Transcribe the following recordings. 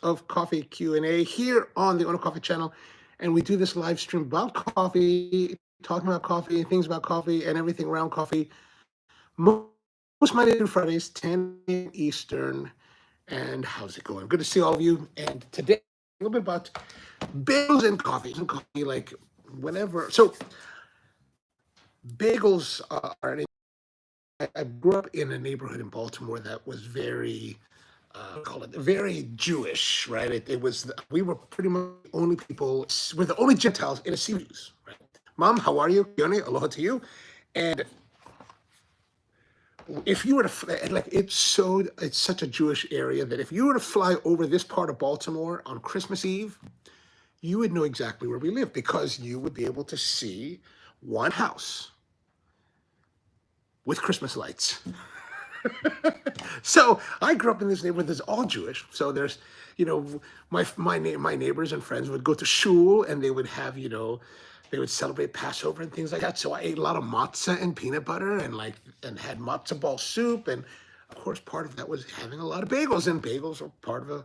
of Coffee Q&A here on the OnoCoffee channel. And we do this live stream about coffee, talking about coffee, things about coffee, and everything around coffee. Most Monday through Fridays, 10 a.m. Eastern. And how's it going? Good to see all of you. And today, a little bit about bagels and coffee, like whatever. So bagels are I grew up in a neighborhood in Baltimore that was very, call it very Jewish, right? We were pretty much the only people, we're the only Gentiles in a series, right? Mom, how are you? Yoni, aloha to you. And if you were to, like, it's such a Jewish area that if you were to fly over this part of Baltimore on Christmas Eve, you would know exactly where we live because you would be able to see one house with Christmas lights. So I grew up in this neighborhood that's all Jewish. So there's, my neighbors and friends would go to shul and they would have, they would celebrate Passover and things like that. So I ate a lot of matzah and peanut butter and had matzo ball soup. And of course, part of that was having a lot of bagels, and bagels were part of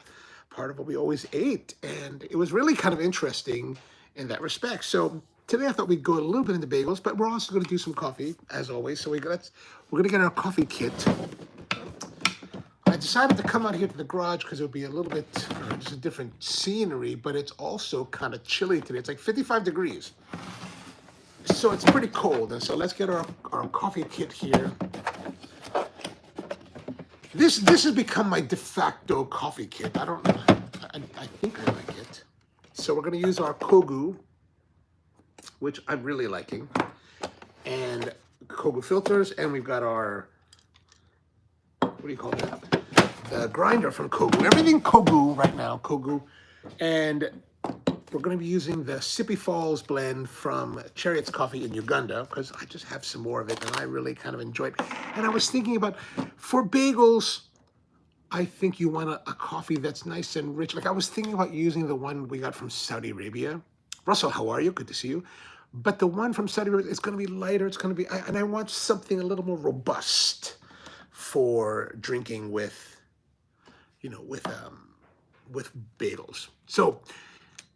what we always ate. And it was really kind of interesting in that respect. So today I thought we'd go a little bit into bagels, but we're also going to do some coffee as always. So we're going to get our coffee kit. I decided to come out here to the garage because it would be a little bit, just a different scenery, but it's also kind of chilly today. It's like 55 degrees. So it's pretty cold. And so let's get our coffee kit here. This has become my de facto coffee kit. I don't know. I think I like it. So we're going to use our Kogu, which I'm really liking, and Kogu filters, and we've got our, what do you call that? The grinder from Kogu. Everything Kogu right now, Kogu. And we're going to be using the Sippy Falls blend from Chariot's Coffee in Uganda because I just have some more of it and I really kind of enjoy it. And I was thinking about, for bagels, I think you want a coffee that's nice and rich. Like I was thinking about using the one we got from Saudi Arabia. Russell, how are you? Good to see you. But the one from Saudi Arabia, it's going to be lighter. It's going to be, and I want something a little more robust for drinking with bagels. So,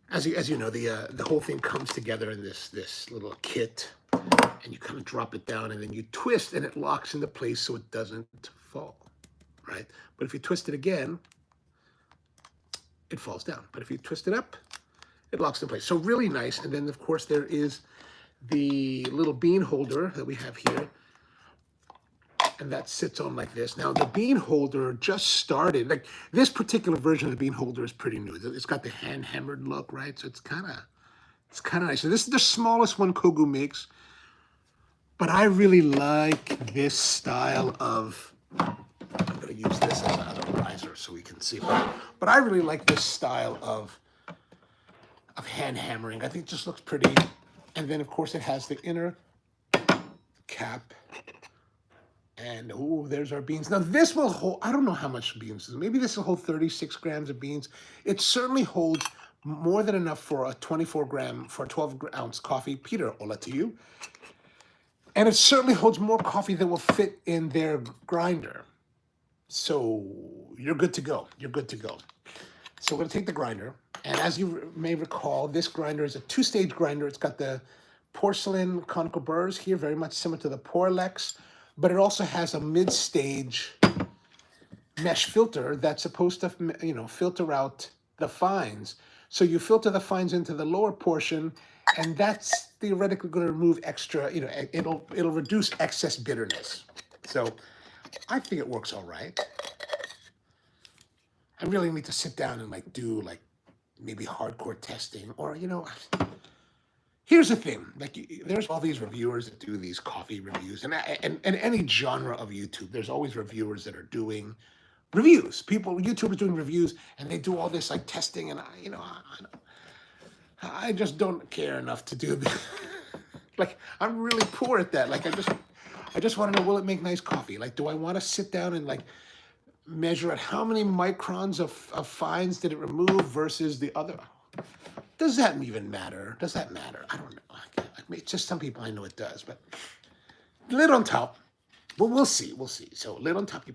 as you know, the whole thing comes together in this little kit, and you kind of drop it down, and then you twist, and it locks into place so it doesn't fall, right? But if you twist it again, it falls down. But if you twist it up, it locks in place. So really nice. And then of course there is the little bean holder that we have here. And that sits on like this. Now the bean holder just started. Like this particular version of the bean holder is pretty new. It's got the hand hammered look, right? So it's kind of nice. So this is the smallest one Kogu makes. But I really like this style of, I'm going to use this as a riser so we can see. But I really like this style of hand hammering. I think it just looks pretty. And then of course it has the inner cap. And oh, there's our beans. Now this will hold, I don't know how much beans. Maybe this will hold 36 grams of beans. It certainly holds more than enough for a 12-ounce coffee. Peter, hola to you. And it certainly holds more coffee than will fit in their grinder. So you're good to go. You're good to go. So we're going to take the grinder. And as you may recall, this grinder is a two-stage grinder. It's got the porcelain conical burrs here, very much similar to the Porlex. But it also has a mid-stage mesh filter that's supposed to, filter out the fines. So you filter the fines into the lower portion, and that's theoretically going to remove extra, it'll reduce excess bitterness. So I think it works all right. I really need to sit down and do maybe hardcore testing, or here's the thing, there's all these reviewers that do these coffee reviews, and any genre of YouTube, there's always reviewers that are doing reviews. YouTubers doing reviews, and they do all this testing, and I just don't care enough to do this. I'm really poor at that. I just want to know, will it make nice coffee? Do I want to sit down and measure at how many microns of fines did it remove versus the other? Does that even matter? Does that matter? I don't know. It's just some people I know it does, but lid on top. Well, we'll see. We'll see. So lid on top, you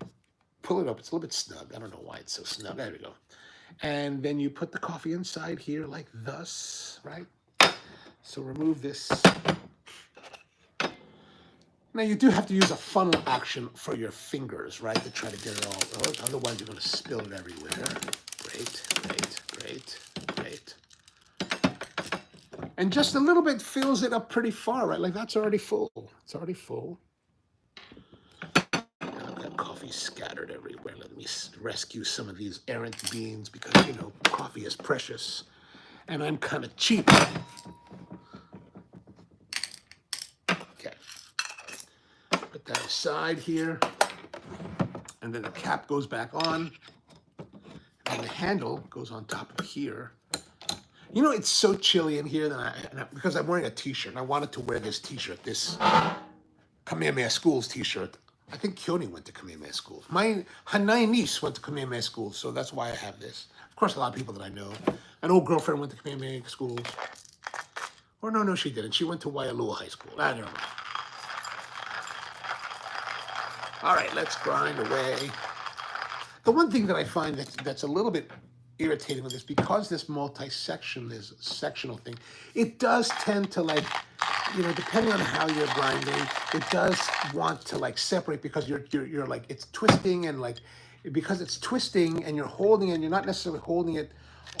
pull it up. It's a little bit snug. I don't know why it's so snug. There we go. And then you put the coffee inside here like thus, right? So remove this. Now you do have to use a funnel action for your fingers, right? To try to get it all, otherwise you're gonna spill it everywhere. Great, great, great, great. And just a little bit fills it up pretty far, right? Like that's already full. It's already full. I've got coffee scattered everywhere. Let me rescue some of these errant beans because, you know, coffee is precious. And I'm kind of cheap. Okay. Put that aside here. And then the cap goes back on. And the handle goes on top of here. You know, it's so chilly in here that because I'm wearing a t-shirt. I wanted to wear this t-shirt, this Kamehameha Schools t-shirt. I think Kyoni went to Kamehameha Schools. My Hanai niece went to Kamehameha Schools, so that's why I have this. Of course, a lot of people that I know. An old girlfriend went to Kamehameha Schools. Or no, she didn't. She went to Waialua High School. I don't know. All right, let's grind away. The one thing that I find that's a little bit irritating with this, because this multi-section is sectional thing, it does tend to, like, you know, depending on how you're grinding, it does want to like separate because you're like, it's twisting, and like, because it's twisting and you're holding it, you're not necessarily holding it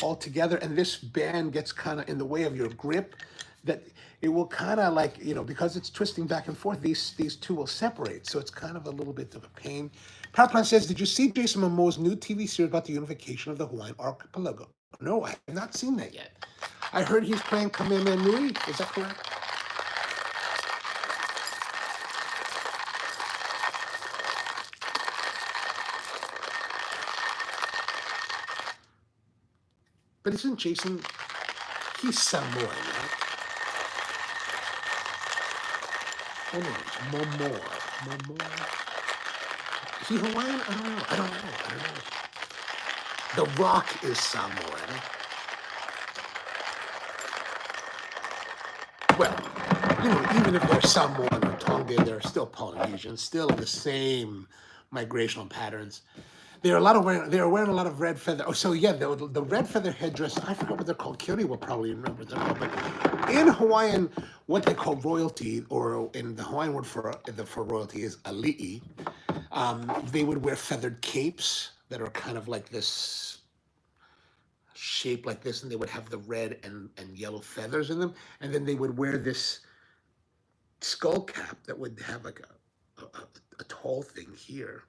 all together, and this band gets kind of in the way of your grip, that it will kind of like, you know, because it's twisting back and forth, these two will separate. So it's kind of a little bit of a pain. Power Plant says, did you see Jason Momoa's new TV series about the unification of the Hawaiian archipelago? No, I have not seen that yet. I heard he's playing Kamehameha Nui. Is that correct? But isn't Jason, he's Samoan, right? Oh no, it's Momoa. Is he Hawaiian? I don't know. The Rock is Samoan. Well, you know, even if they're Samoan or Tongan, they're still Polynesian, still the same migrational patterns. They're wearing a lot of red feather. Oh, so yeah, the red feather headdress. I forgot what they're called. Kyoni will probably remember them. But in Hawaiian, what they call royalty, or in the Hawaiian word for royalty is ali'i. They would wear feathered capes that are kind of like this shape like this, and they would have the red and yellow feathers in them, and then they would wear this skull cap that would have like a tall thing here.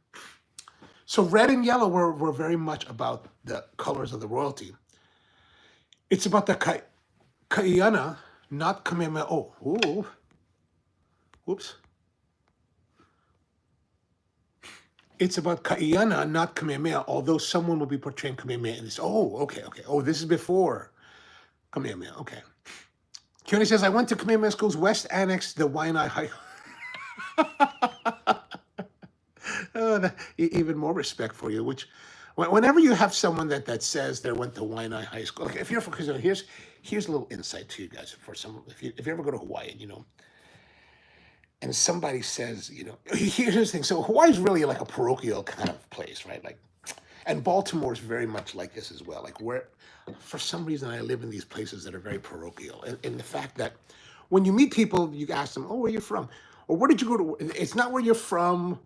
So red and yellow were very much about the colors of the royalty. It's about the Kaiana, not Kamehameha. Oh, whoops. It's about Kaiana, not Kamehameha, although someone will be portraying Kamehameha in this. Oh, okay. Oh, this is before Kamehameha. Okay. Kyoni says, I went to Kamehameha School's West Annex, the Waianae High. Even more respect for you. Which, whenever you have someone that says they went to Waianae High School, like if you're, because here's a little insight to you guys for some. If you ever go to Hawaii, you know, and somebody says, you know, here's the thing. So Hawaii is really like a parochial kind of place, right? Like, and Baltimore is very much like this as well. Like, where, for some reason, I live in these places that are very parochial, and the fact that when you meet people, you ask them, oh, where are you from? Or where did you go to? It's not where you're from.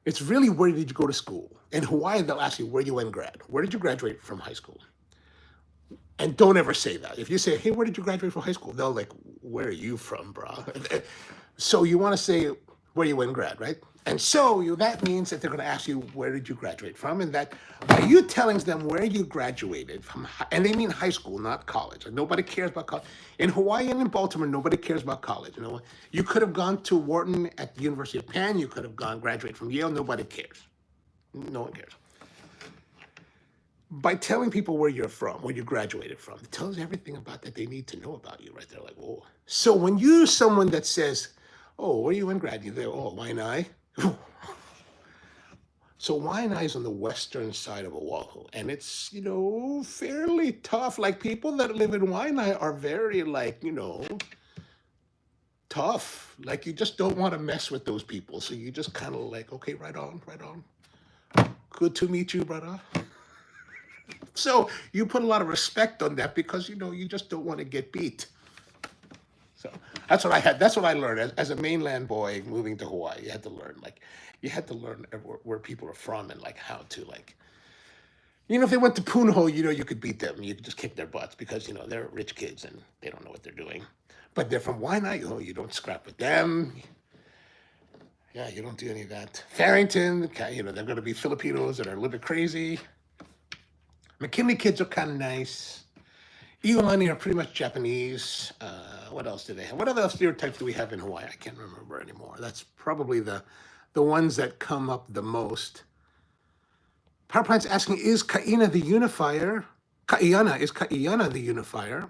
It's really, where did you go to school? In Hawaii, they'll ask you where you went grad. Where did you graduate from high school? And don't ever say that. If you say, hey, where did you graduate from high school? They'll like, where are you from, bro? So you want to say where you went grad, right? And so that means that they're going to ask you, where did you graduate from? And that by you telling them where you graduated from, and they mean high school, not college. Like, nobody cares about college. In Hawaii and in Baltimore, nobody cares about college. You know, you could have gone to Wharton at the University of Penn. You could have graduated from Yale. Nobody cares. No one cares. By telling people where you're from, where you graduated from, it tells everything about that they need to know about you, right? They're like, oh. So when you're someone that says, oh, where you in grad? You go, oh, Waianae. So Waianae is on the western side of Oahu, and it's, you know, fairly tough. Like, people that live in Waianae are very, like, you know, tough. Like, you just don't want to mess with those people. So you just kind of like, okay, right on. Good to meet you, brother. So you put a lot of respect on that because you just don't want to get beat. So that's what I had. That's what I learned as a mainland boy moving to Hawaii. You had to learn where people are from and like how to like. If they went to Punho, you could beat them. You could just kick their butts because they're rich kids and they don't know what they're doing. But they're from Waianae. You don't scrap with them. Yeah, you don't do any of that. Farrington, they're going to be Filipinos that are a little bit crazy. McKinley kids are kind of nice. Iolani are pretty much Japanese. What else do they have? What other stereotypes do we have in Hawaii? I can't remember anymore. That's probably the ones that come up the most. Power Plant's asking, is Kaina the unifier? Is Kaiana the unifier?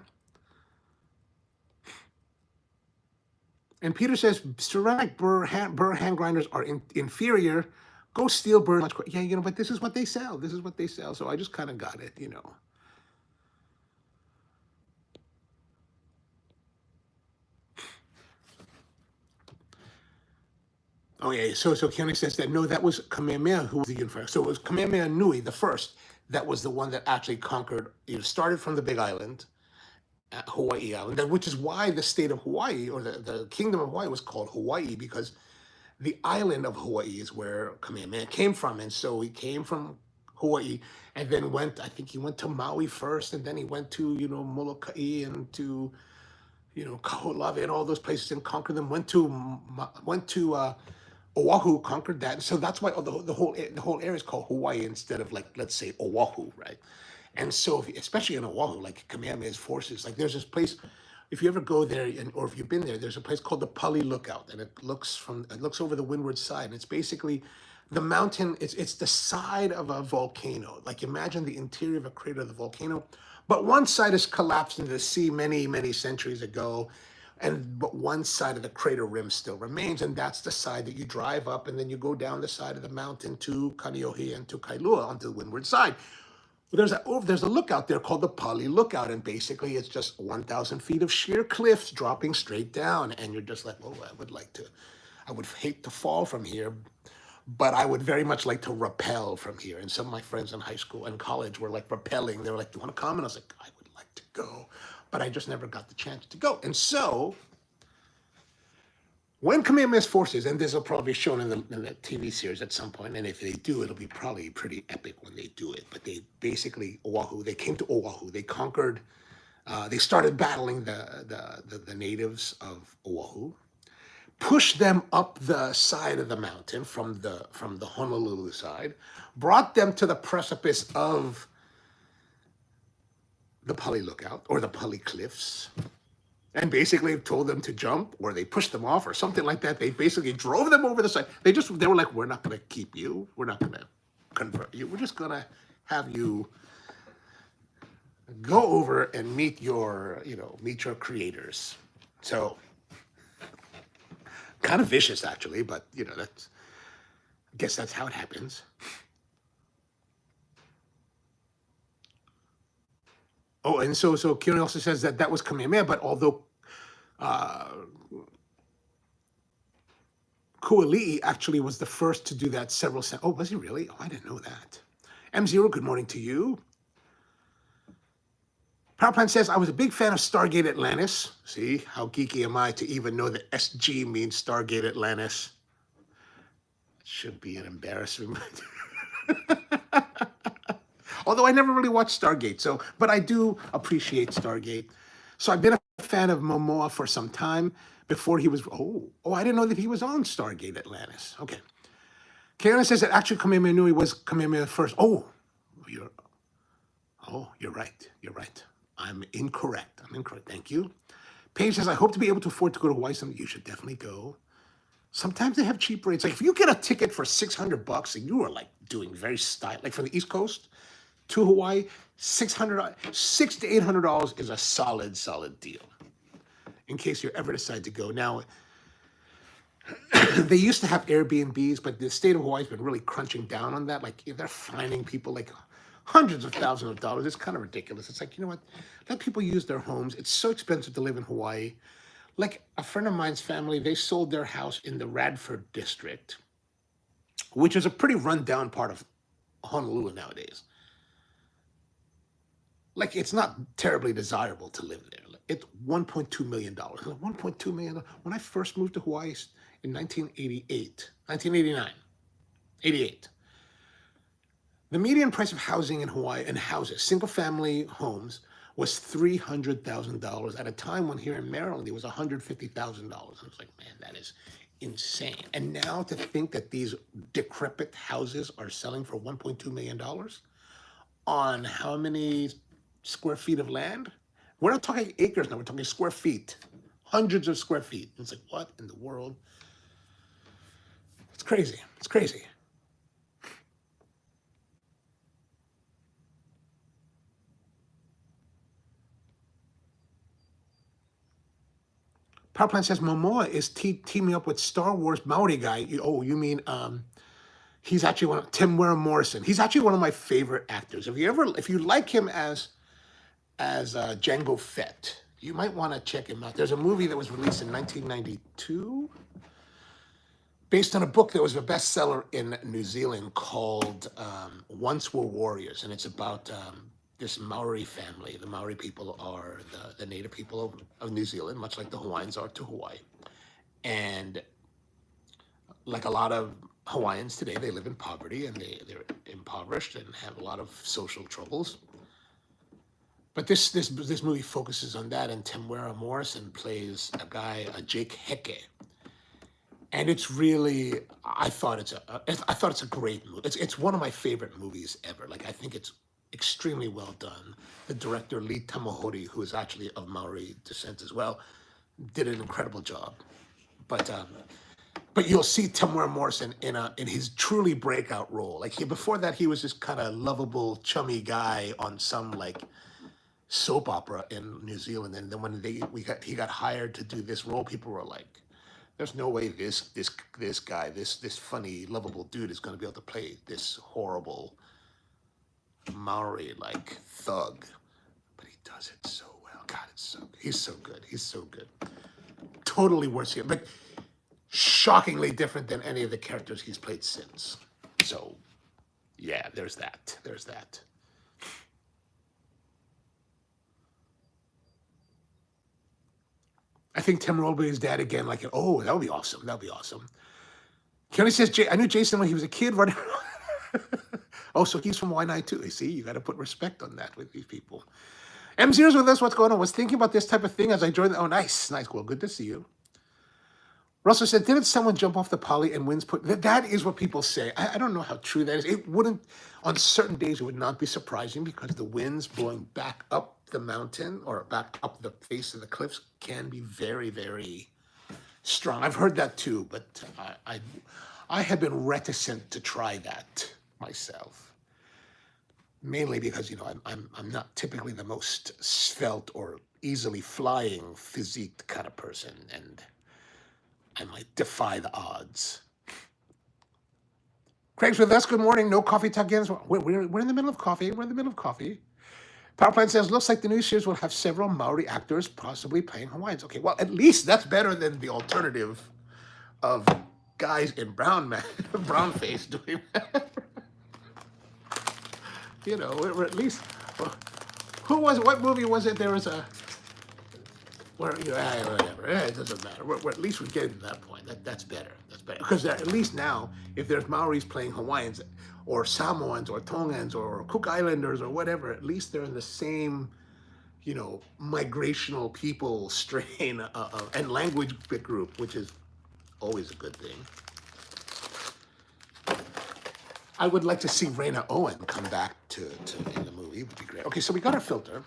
And Peter says, ceramic burr hand grinders are inferior. Go steel burr. Yeah, but this is what they sell. This is what they sell. So I just kind of got it. Oh yeah, so Keone says that no, that was Kamehameha who was the unifier. So it was Kamehameha Nui, the first, that was the one that actually conquered. Started from the Big Island, Hawaii Island, which is why the state of Hawaii or the kingdom of Hawaii was called Hawaii, because the island of Hawaii is where Kamehameha came from, and so he came from Hawaii and then I think he went to Maui first, and then he went to Molokai and to Kaho'olawe and all those places and conquered them. Went to Oahu, conquered that. So that's why the whole area is called Hawaii instead of, like, let's say Oahu, right? And so, especially in Oahu, like Kamehameha's forces, like there's this place. If you ever go there, or if you've been there, there's a place called the Pali Lookout, and it looks over the windward side. And it's basically the mountain. It's the side of a volcano. Like, imagine the interior of a crater of the volcano, but one side is collapsed into the sea many, many centuries ago, but one side of the crater rim still remains, and that's the side that you drive up, and then you go down the side of the mountain to Kaneohe and to Kailua onto the windward side. There's a lookout there called the Pali Lookout, and basically it's just 1,000 feet of sheer cliffs dropping straight down, and you're just like, oh, I would hate to fall from here, but I would very much like to rappel from here. And some of my friends in high school and college were like rappelling. They were like, do you want to come? And I was like, I would like to go, but I just never got the chance to go. And so when Kamehameha's forces, and this will probably be shown in the TV series at some point, and if they do, it'll be probably pretty epic when they do it. But they basically, they came to Oahu, they conquered, they started battling the natives of Oahu, pushed them up the side of the mountain from the Honolulu side, brought them to the precipice of the Pali Lookout, or the Pali Cliffs, and basically told them to jump, or they pushed them off or something like that. They basically drove them over the side. They were like, we're not going to keep you. We're not going to convert you. We're just going to have you go over and meet your creators. So kind of vicious, actually, but I guess that's how it happens. Oh, and so Kieran also says that was Kamehameha, but although Kuali'i actually was the first to do that several. Oh, was he really? Oh, I didn't know that. M0, good morning to you. Powerplant says, I was a big fan of Stargate Atlantis. See, how geeky am I to even know that SG means Stargate Atlantis? It should be an embarrassment. Although I never really watched Stargate, but I do appreciate Stargate. So I've been a fan of Momoa for some time before he was, I didn't know that he was on Stargate Atlantis. Okay. Kayana says that actually Kamehameha Nui was Kamehameha first. You're right. You're right. I'm incorrect. Thank you. Paige says, I hope to be able to afford to go to Hawaii someday. You should definitely go. Sometimes they have cheap rates. Like if you get a ticket for $600 and you are like doing very style, like from the East Coast to Hawaii, $600 to $800 is a solid deal. In case you ever decide to go. Now, they used to have Airbnbs, but the state of Hawaii has been really crunching down on that. Like they're fining people like hundreds of thousands of dollars. It's kind of ridiculous. It's like, you know what? Let people use their homes. It's so expensive to live in Hawaii. Like a friend of mine's family, they sold their house in the Radford district, which is a pretty run-down part of Honolulu nowadays. like it's not terribly desirable to live there. It's $1.2 million. $1.2 million. When I first moved to Hawaii in 1988, 1989, 88, the median price of housing in Hawaii and houses, single family homes, was $300,000 at a time when here in Maryland it was $150,000. I was like, man, that is insane. And now to think that these decrepit houses are selling for $1.2 million on how many square feet of land? We're not talking acres now, we're talking square feet, hundreds of square feet. It's like, what in the world? It's crazy. It's crazy. Power Plant says Momoa is teaming up with Star Wars Maori guy. You mean he's actually Tim Morrison. He's actually one of my favorite actors. If you like him as Jango Fett, you might want to check him out. There's a movie that was released in 1992 based on a book that was a bestseller in New Zealand called Once Were Warriors, and it's about this Maori family. The Maori people are the native people of New Zealand, much like the Hawaiians are to Hawaii. And like a lot of Hawaiians today, they live in poverty and they're impoverished and have a lot of social troubles. But this movie focuses on that, and Temuera Morrison plays a guy, Jake Heke. And it's really, I thought it's a great movie. It's one of my favorite movies ever. Like, I think it's extremely well done. The director, Lee Tamahori, who is actually of Maori descent as well, did an incredible job. But you'll see Temuera Morrison in his truly breakout role. Like, before that, he was this kind of lovable, chummy guy on some like soap opera in New Zealand. And then when he got hired to do this role, people were like, there's no way this guy, this funny, lovable dude is going to be able to play this horrible Maori like thug. But he does it so well. God, he's so good. He's so good. Totally worth seeing, but shockingly different than any of the characters he's played since. So yeah, there's that. I think Tim Roby's dad again, like, oh, that would be awesome. That would be awesome. Kenny says, I knew Jason when he was a kid running around. Oh, so he's from Y9 too. You see, you got to put respect on that with these people. M0's with us. What's going on? Was thinking about this type of thing as I joined. Oh, nice. Well, good to see you. Russell said, didn't someone jump off the poly and winds put... That is what people say. I don't know how true that is. It wouldn't... On certain days, it would not be surprising because the winds blowing back up the mountain or back up the face of the cliffs can be very, very strong. I've heard that too, but I have been reticent to try that myself. Mainly because, I'm not typically the most svelte or easily flying physique kind of person, and I might defy the odds. Craig's with us. Good morning. No coffee talk again. We're in the middle of coffee. Power Plant says, looks like the new series will have several Maori actors possibly playing Hawaiians. Okay, well, at least that's better than the alternative of guys in brown face doing that. Or at least, what movie was it? There was whatever. It doesn't matter. We're at least we're getting to that point. That's better. Because at least now, if there's Maoris playing Hawaiians or Samoans or Tongans or Cook Islanders or whatever, at least they're in the same, migrational people strain and language group, which is always a good thing. I would like to see Raina Owen come back to in the movie. It would be great. Okay, so we got our filter.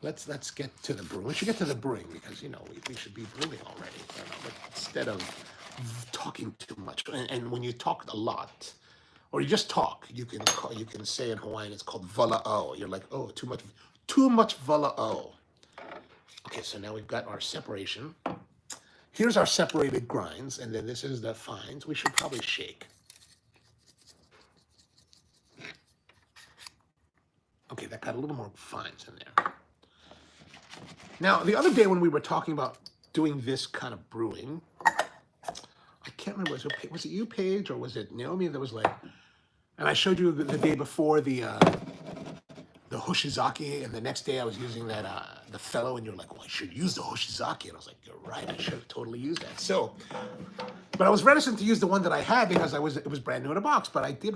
Let's get to the brewing. We should get to the brewing because we should be brewing already. But instead of talking too much, and when you talk a lot, or you just talk, you can say in Hawaiian it's called vala'o. You're like, oh, too much vala'o. Okay, so now we've got our separation. Here's our separated grinds, and then this is the fines. We should probably shake. Okay, that got a little more fines in there. Now, the other day when we were talking about doing this kind of brewing, I can't remember, was it you, Paige, or was it Naomi that was like, and I showed you the day before the the Hoshizaki, and the next day I was using that the fellow, and you're like, well, I should use the Hoshizaki, and I was like, you're right, I should have totally used that. So, but I was reticent to use the one that I had because it was brand new in a box. But I did.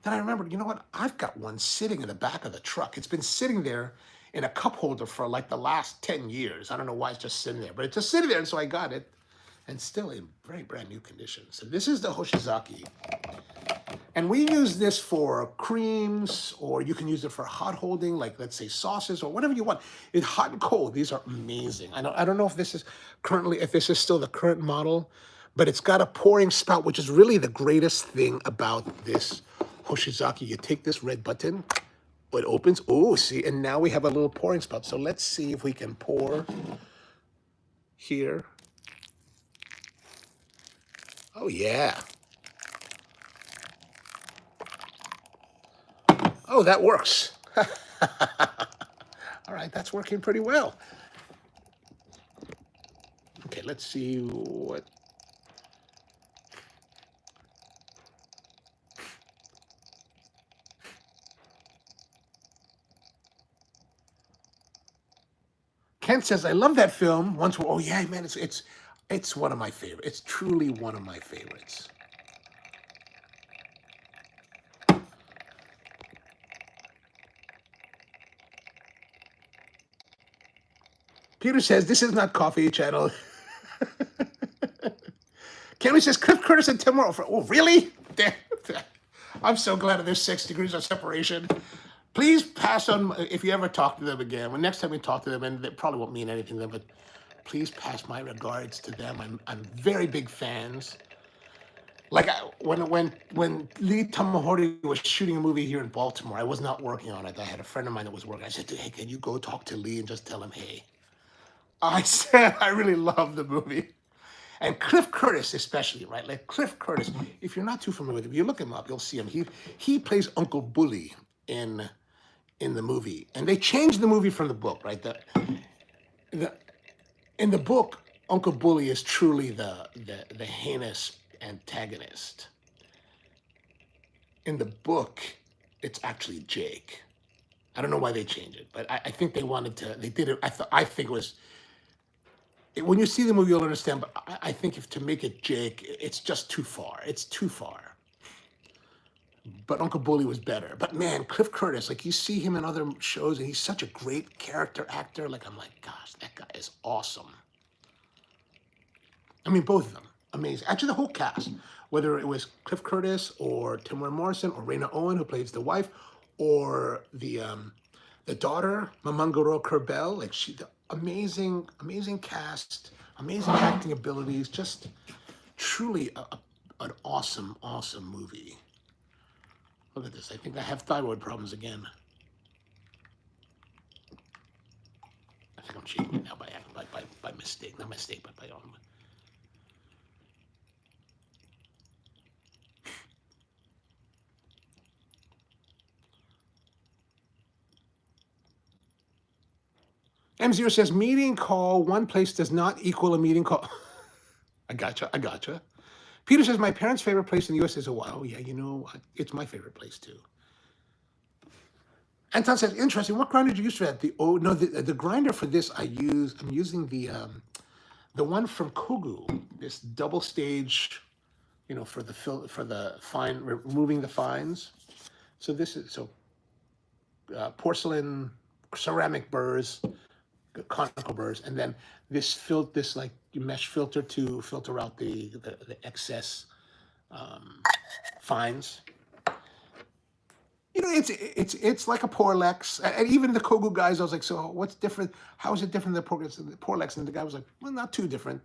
Then I remembered, you know what? I've got one sitting in the back of the truck. It's been sitting there in a cup holder for like the last 10 years. I don't know why it's just sitting there, but it's just sitting there, and so I got it, and still in very brand new condition. So this is the Hoshizaki. And we use this for creams, or you can use it for hot holding, like let's say sauces or whatever you want. It's hot and cold. These are amazing. I don't know if this is still the current model, but it's got a pouring spout, which is really the greatest thing about this Hoshizaki. You take this red button, it opens. Oh, see, and now we have a little pouring spout. So let's see if we can pour here. Oh yeah. Oh, that works. All right, that's working pretty well. Okay, let's see what. Kent says, I love that film. Oh yeah, man, it's one of my favorites. It's truly one of my favorites. Peter says, this is not coffee channel. Cammy says, Cliff Curtis and Tim Morrow. Oh, really? I'm so glad there's 6 degrees of separation. Please pass on, if you ever talk to them again, when next time we talk to them, and they probably won't mean anything to them, but please pass my regards to them. I'm very big fans. Like when Lee Tamahori was shooting a movie here in Baltimore, I was not working on it. I had a friend of mine that was working. I said, hey, can you go talk to Lee and just tell him, hey? I said, I really love the movie. And Cliff Curtis especially, right? Like Cliff Curtis, if you're not too familiar with him, you look him up, you'll see him. He plays Uncle Bully in the movie. And they changed the movie from the book, right? In the book, Uncle Bully is truly the heinous antagonist. In the book, it's actually Jake. I don't know why they changed it, but I think they did it. I think it was, when you see the movie, you'll understand, but I think to make it Jake, it's just too far. It's too far. But Uncle Bully was better. But man, Cliff Curtis, like you see him in other shows, and he's such a great character actor. Like, I'm like, gosh, that guy is awesome. I mean, both of them, amazing. Actually, the whole cast, whether it was Cliff Curtis or Tamara Morrison or Raina Owen, who plays the wife, or the daughter, Mamangaro Kerbel, like amazing cast, amazing acting abilities, just truly an awesome movie. Look at this. I think I have thyroid problems again. I think I'm shaking it now by mistake. Not mistake, but by own. M0 says, meeting call, one place does not equal a meeting call. I gotcha. Peter says, my parents' favorite place in the U.S. is Hawaii. Oh, yeah, you know, it's my favorite place, too. Anton says, interesting. What grinder did you use for that? The grinder for this I'm using the one from Kogu, this double stage, you know, for the fine, removing the fines. So this is, porcelain, ceramic burrs, conical burrs, and then this like mesh filter to filter out the excess fines. You know, it's like a Porlex, and even the Kogu guys, I was like, so what's different? How is it different than the Porlex? And the guy was like, well, not too different.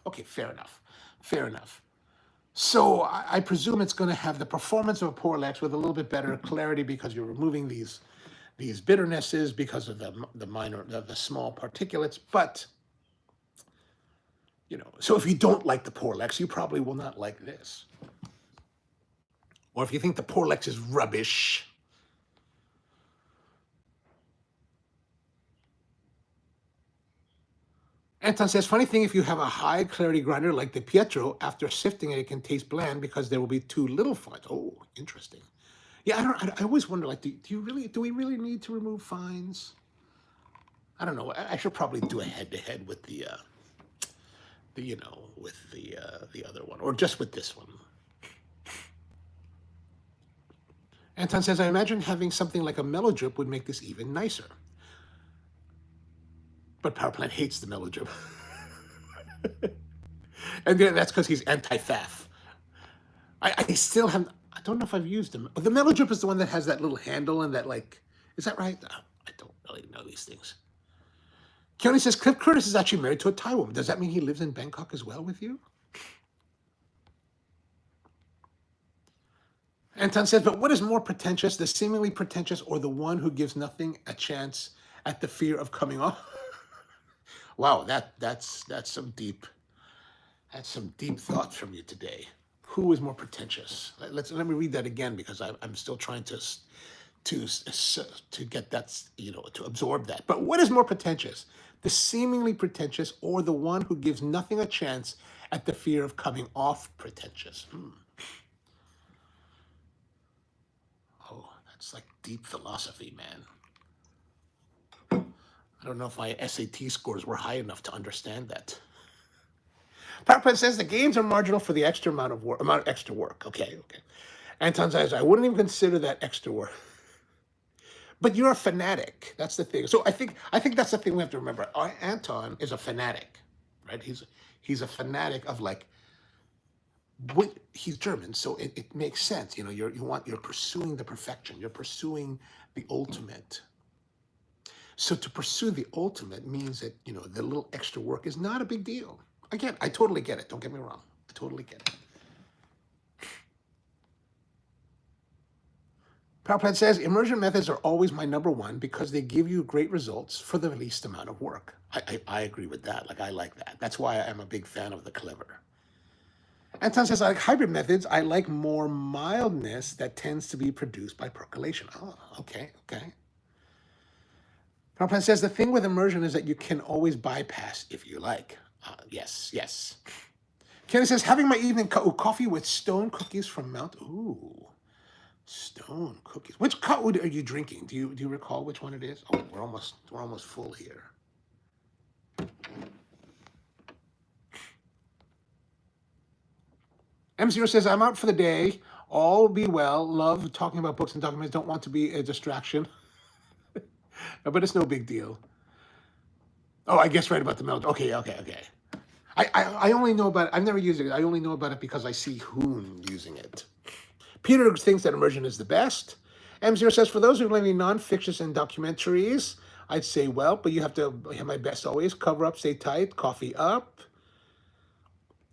Okay, fair enough. So I presume it's going to have the performance of a Porlex with a little bit better clarity because you're removing these bitternesses because of the small particulates. But, you know, so if you don't like the Porlex, you probably will not like this. Or if you think the Porlex is rubbish. Anton says, funny thing, if you have a high clarity grinder like the Pietro, after sifting it, it can taste bland because there will be too little fines. Oh, interesting. Yeah, I always wonder, like, do we really need to remove fines? I don't know. I should probably do a head-to-head with with the other one, or just with this one. Anton says, I imagine having something like a mellow drip would make this even nicer. But Power Plant hates the mellow drip. And that's because he's anti-faff. I still haven't, I don't know if I've used them. The mellow drip is the one that has that little handle and that, like, is that right? I don't really know these things. Keone says, Cliff Curtis is actually married to a Thai woman. Does that mean he lives in Bangkok as well with you? Anton says, but what is more pretentious, the seemingly pretentious or the one who gives nothing a chance at the fear of coming off? Wow, that's some deep thoughts from you today. Who is more pretentious? Let me read that again, because I'm still trying to get that, to absorb that. But what is more pretentious, the seemingly pretentious or the one who gives nothing a chance at the fear of coming off pretentious? Oh, that's like deep philosophy, man. I don't know if my SAT scores were high enough to understand that. PowerPoint says the gains are marginal for the extra amount of extra work. Okay. Anton says, I wouldn't even consider that extra work. But you're a fanatic. That's the thing. So I think that's the thing we have to remember. Anton is a fanatic, right? He's a fanatic of, like, he's German, so it makes sense. You're pursuing the perfection. You're pursuing the ultimate. So to pursue the ultimate means that, the little extra work is not a big deal. Again, I totally get it. Don't get me wrong. I totally get it. PowerPoint says, immersion methods are always my number one because they give you great results for the least amount of work. I agree with that. Like, I like that. That's why I'm a big fan of the clever. Anton says, I like hybrid methods. I like more mildness that tends to be produced by percolation. Oh, okay. PowerPoint says, the thing with immersion is that you can always bypass if you like. Yes. Kenny says, having my evening coffee with stone cookies from Mount. Ooh, stone cookies. Which coffee are you drinking? Do you recall which one it is? Oh, we're almost full here. M0 says, I'm out for the day. All be well. Love talking about books and documents. Don't want to be a distraction. But it's no big deal. Oh, I guess right about the milk. Okay. I only know about it. I've never used it. I only know about it because I see Hoon using it. Peter thinks that immersion is the best. M0 says, for those who are learning nonfictions and documentaries, I'd say, well, but you have to have my best always. Cover up, stay tight, coffee up,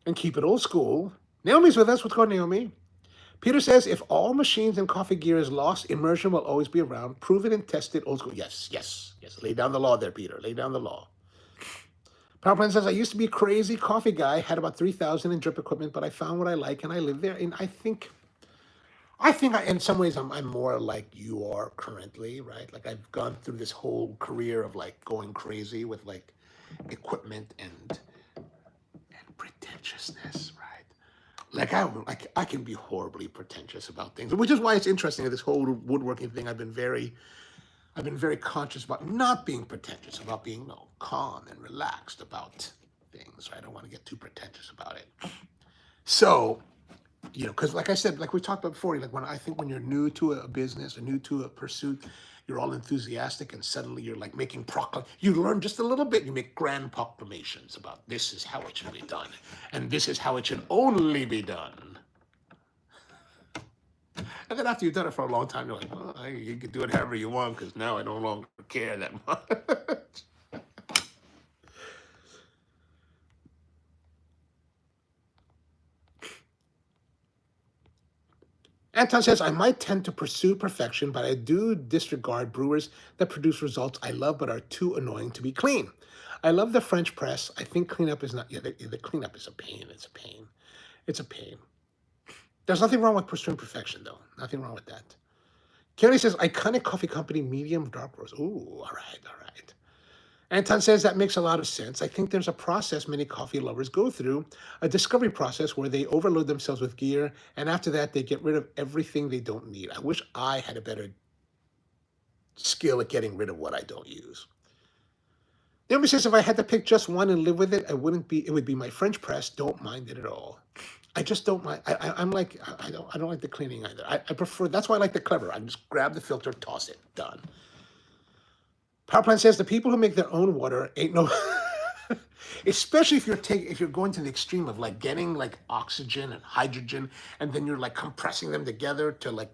and keep it old school. Naomi's with us. What's going on, Naomi? Peter says, if all machines and coffee gear is lost, immersion will always be around. Prove it and test it, old school. Yes. Lay down the law there, Peter. Lay down the law. PowerPoint says, I used to be a crazy coffee guy, had about 3,000 in drip equipment, but I found what I like and I live there. And I think in some ways I'm more like you are currently, right? Like, I've gone through this whole career of, like, going crazy with, like, equipment and pretentiousness, right? Like, I can be horribly pretentious about things, which is why it's interesting, this whole woodworking thing. I've been very conscious about not being pretentious, about being calm and relaxed about things. Right? I don't want to get too pretentious about it. So, because like I said, like we talked about before, like when you're new to a business or new to a pursuit, you're all enthusiastic and suddenly you're like making you learn just a little bit, you make grand proclamations about this is how it should be done and this is how it should only be done. And then after you've done it for a long time, you're like, well, you can do it however you want because now I no longer care that much. Anton says, I might tend to pursue perfection, but I do disregard brewers that produce results I love but are too annoying to be clean. I love the French press. I think cleanup is not, the cleanup is a pain. It's a pain. There's nothing wrong with pursuing perfection, though. Nothing wrong with that. Kenny says, iconic coffee company, medium dark roast. Ooh, all right. Anton says that makes a lot of sense. I think there's a process many coffee lovers go through, a discovery process where they overload themselves with gear, and after that, they get rid of everything they don't need. I wish I had a better skill at getting rid of what I don't use. Naomi says, if I had to pick just one and live with it, it would be my French press. Don't mind it at all. I just don't mind. I'm like, I don't like the cleaning either. I prefer, that's why I like the Clever. I just grab the filter, toss it, done. Power Plant says the people who make their own water ain't no, especially if you're going to the extreme of like getting like oxygen and hydrogen, and then you're like compressing them together to like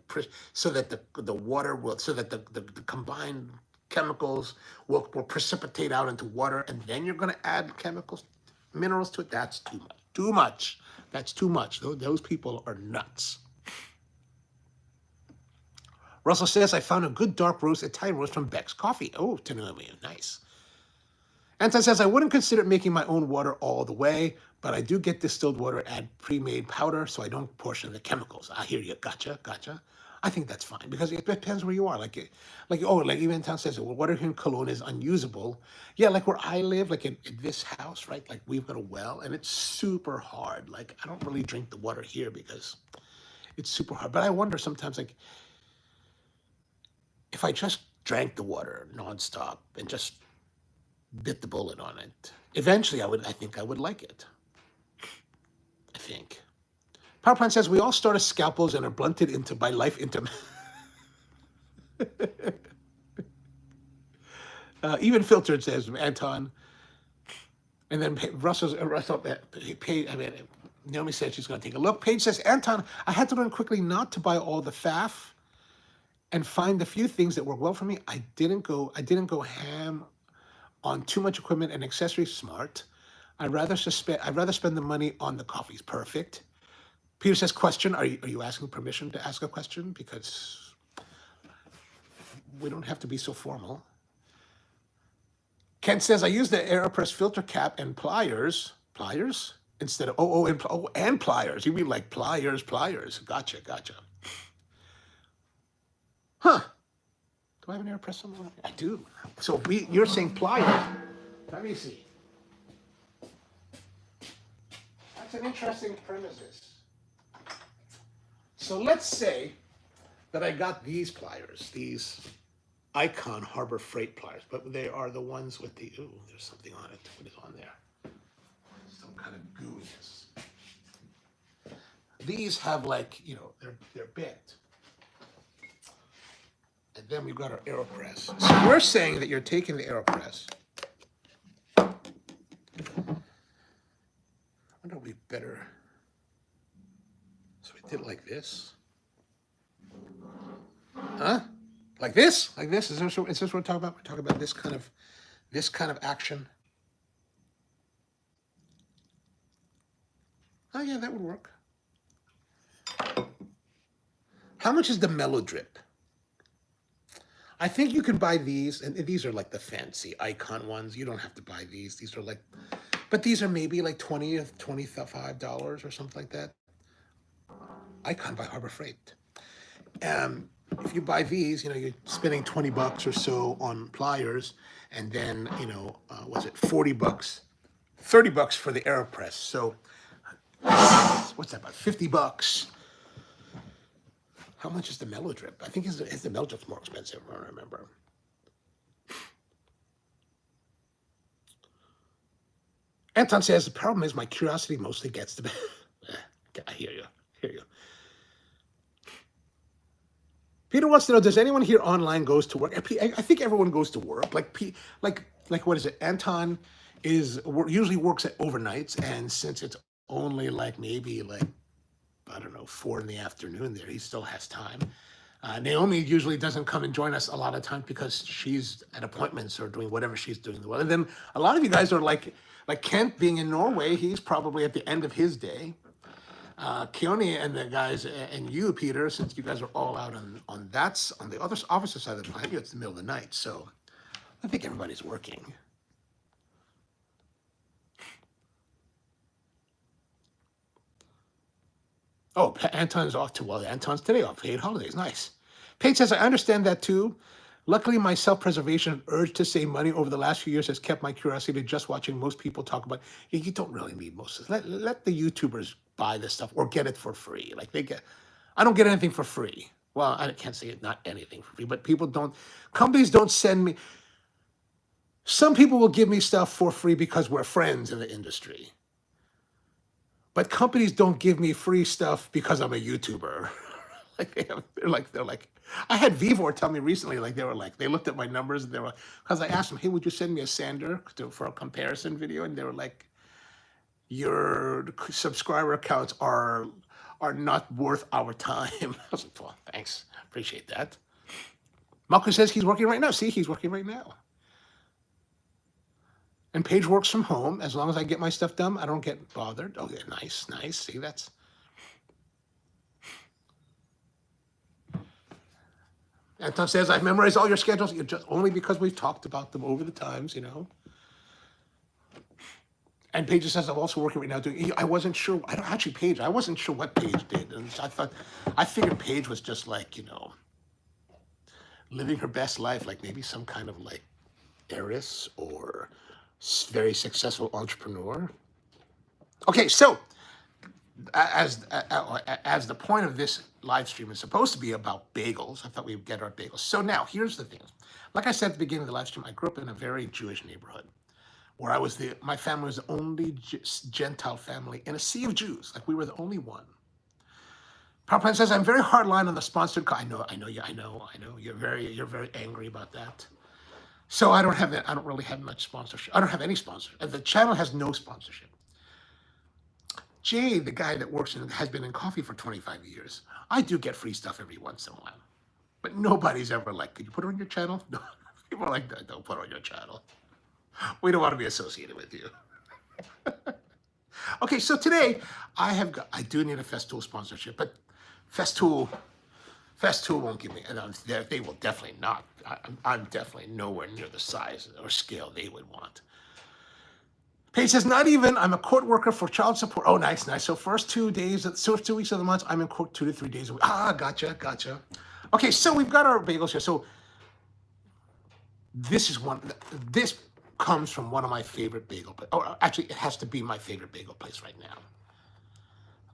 so that the water will, so that the combined chemicals will precipitate out into water, and then you're going to add chemicals, minerals to it. That's too much. Too much. That's too much. Those people are nuts. Russell says, I found a good dark roast, Italian roast from Beck's Coffee. Oh, to know me, nice. Anton says, I wouldn't consider making my own water all the way, but I do get distilled water, add pre-made powder, so I don't portion the chemicals. I hear you. Gotcha. I think that's fine, because it depends where you are. Like even Anton says, well, water here in Cologne is unusable. Yeah, like where I live, like in this house, right? Like we've got a well, and it's super hard. Like I don't really drink the water here because it's super hard. But I wonder sometimes, like, if I just drank the water nonstop and just bit the bullet on it, eventually I think I would like it. I think. Power Plant says, we all start as scalpels and are blunted by life into... even filtered, says Anton. And then Russell, Naomi said she's going to take a look. Paige says, Anton, I had to learn quickly not to buy all the faff and find the few things that work well for me. I didn't go ham on too much equipment and accessories. Smart. I'd rather spend the money on the coffees. Perfect. Peter says, question, are you asking permission to ask a question? Because we don't have to be so formal. Ken says, I use the AeroPress filter cap and pliers. Pliers? Instead of, and pliers. You mean like pliers. Gotcha. Huh. Do I have an AeroPress somewhere? I do. So you're saying pliers. Let me see. That's an interesting premises. So let's say that I got these pliers, these Icon Harbor Freight pliers, but they are the ones with the, ooh, there's something on it. What is on there? Some kind of gooiness. These have like, they're bent. And then we've got our AeroPress. So we're saying that you're taking the AeroPress. I wonder if we better. So we did it like this. Huh? Like this? Like this? Is this what we're talking about? We're talking about this kind of action. Oh yeah, that would work. How much is the Mellow Drip? I think you can buy these, and these are like the fancy Icon ones. You don't have to buy these. These are like, but these are maybe like $20 or $25 or something like that. Icon by Harbor Freight. If you buy these, you're spending $20 or so on pliers, and then, was it $40? $30 for the AeroPress. So what's that, about $50? How much is the Mellow Drip? I think the Mellow Drip's more expensive, I remember. Anton says, the problem is my curiosity mostly gets to... I hear you. Peter wants to know, does anyone here online goes to work? I think everyone goes to work. Like what is it? Anton usually works at overnights, and since it's only like maybe like, I don't know, 4 in the afternoon there, he still has time. Naomi usually doesn't come and join us a lot of times because she's at appointments or doing whatever she's doing. And then a lot of you guys are like Kent being in Norway, he's probably at the end of his day. Keone and the guys, and you, Peter, since you guys are all out on the other opposite side of the planet, it's the middle of the night. So I think everybody's working. Oh, Anton's off too. Well, Anton's today off. Paid holidays. Nice. Paige says, I understand that too. Luckily, my self-preservation and urge to save money over the last few years has kept my curiosity to just watching most people talk about. You don't really need most of this. Let the YouTubers buy this stuff or get it for free. Like they get, I don't get anything for free. Well, I can't say it, not anything for free, but companies don't send me. Some people will give me stuff for free because we're friends in the industry. But companies don't give me free stuff because I'm a YouTuber. They're like, I had Vivor tell me recently, they looked at my numbers and they were, because I asked them, hey, would you send me a sander for a comparison video? And they were like, your subscriber accounts are not worth our time. I was like, well, thanks, appreciate that. Malcolm says he's working right now. See, he's working right now. And Paige works from home. As long as I get my stuff done, I don't get bothered. Okay, nice. See, that's... Anton says, I've memorized all your schedules just only because we've talked about them over the times, you know. And Paige says, I'm also working right now doing... I wasn't sure... Paige, I wasn't sure what Paige did. And I figured Paige was just like, you know, living her best life, like maybe some kind of like heiress or very successful entrepreneur. Okay, so as the point of this live stream is supposed to be about bagels, I thought we'd get our bagels. So now here's the thing. Like I said at the beginning of the live stream, I grew up in a very Jewish neighborhood where my family was the only Gentile family in a sea of Jews. Like we were the only one. PowerPoint says, I'm very hardline on the sponsored I know. You're very angry about that. So I don't really have much sponsorship. I don't have any sponsor. The channel has no sponsorship. Jay, the guy that has been in coffee for 25 years, I do get free stuff every once in a while. But nobody's ever like, could you put it on your channel? No, people are like, don't put it on your channel. We don't want to be associated with you. Okay, so today I do need a Festool sponsorship, but Festool won't give me, and they will definitely not. I'm definitely nowhere near the size or scale they would want. Paige says, not even, I'm a court worker for child support. Oh, nice. So first 2 weeks of the month, I'm in court 2 to 3 days a week. Gotcha. Okay, so we've got our bagels here. So this comes from one of my favorite bagel places. Oh, actually, it has to be my favorite bagel place right now.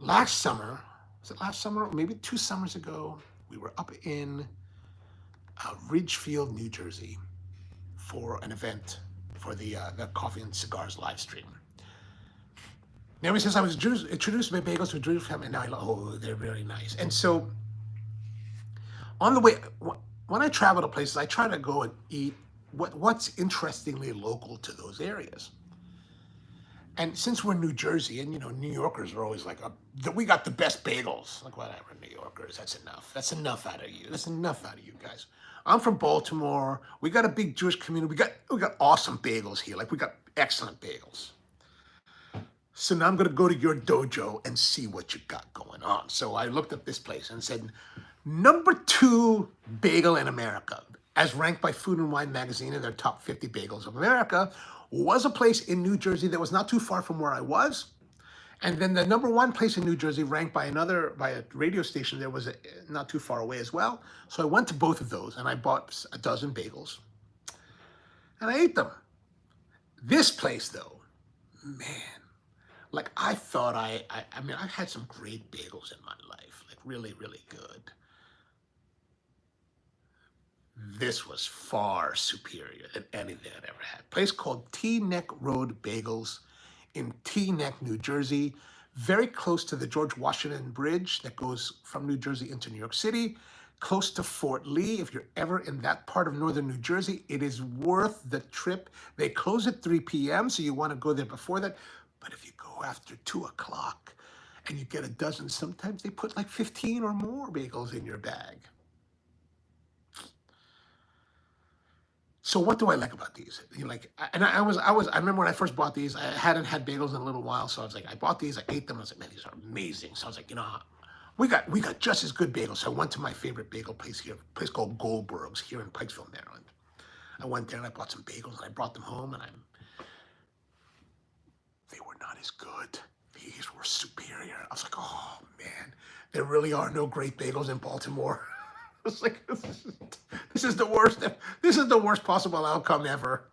Last summer, was it last summer? Maybe 2 summers ago, we were up in Ridgefield, New Jersey for an event for the Coffee and Cigars live stream. Naomi says, I was introduced to my bagels to a Jewish family, and now they're really nice. And so on the way, when I travel to places, I try to go and eat what's interestingly local to those areas. And since we're in New Jersey, and New Yorkers are always like, we got the best bagels. Like, whatever, New Yorkers, that's enough. That's enough out of you. That's enough out of you guys. I'm from Baltimore. We got a big Jewish community. We got awesome bagels here. Like, we got excellent bagels. So now I'm going to go to your dojo and see what you got going on. So I looked at this place and said, number 2 bagel in America, as ranked by Food and Wine magazine in their top 50 bagels of America, was a place in New Jersey that was not too far from where I was. And then the number 1 place in New Jersey, ranked by a radio station, there was not too far away as well. So I went to both of those and I bought a dozen bagels and I ate them. This place though, man, like I thought I mean, I've had some great bagels in my life, like really, really good. This was far superior than anything I'd ever had. A place called Teaneck Road Bagels in Teaneck, New Jersey, very close to the George Washington Bridge that goes from New Jersey into New York City, close to Fort Lee. If you're ever in that part of northern New Jersey, it is worth the trip. They close at 3 p.m., so you want to go there before that. But if you go after 2 o'clock and you get a dozen, sometimes they put like 15 or more bagels in your bag. So what do I like about these? I remember when I first bought these, I hadn't had bagels in a little while, so I was like, I bought these, I ate them, I was like, man, these are amazing. So I was like, we got just as good bagels. So I went to my favorite bagel place here, a place called Goldberg's here in Pikesville, Maryland. I went there and I bought some bagels and I brought them home and they were not as good. These were superior. I was like, oh man, there really are no great bagels in Baltimore. It's like, this is the worst. This is the worst possible outcome ever.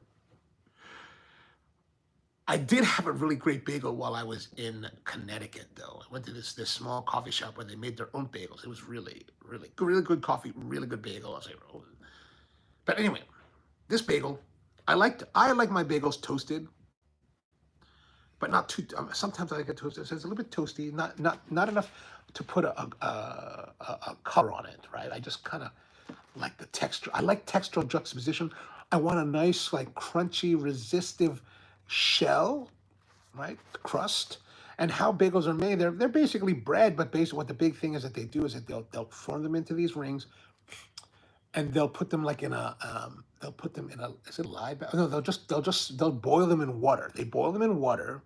I did have a really great bagel while I was in Connecticut, though. I went to this small coffee shop where they made their own bagels. It was really good coffee, really good bagel. I was like, oh. But anyway, this bagel, I like my bagels toasted, but not too. Sometimes I like it toasted. So it's a little bit toasty, not enough to put a color on it, right? I just kind of like the texture. I like textural juxtaposition. I want a nice, like, crunchy, resistive shell, right? Crust. And how bagels are made, they're basically bread, but basically what the big thing is that they do is that they'll form them into these rings, and they'll put them like in a they'll put them in a, is it live? No, they'll boil them in water. They boil them in water,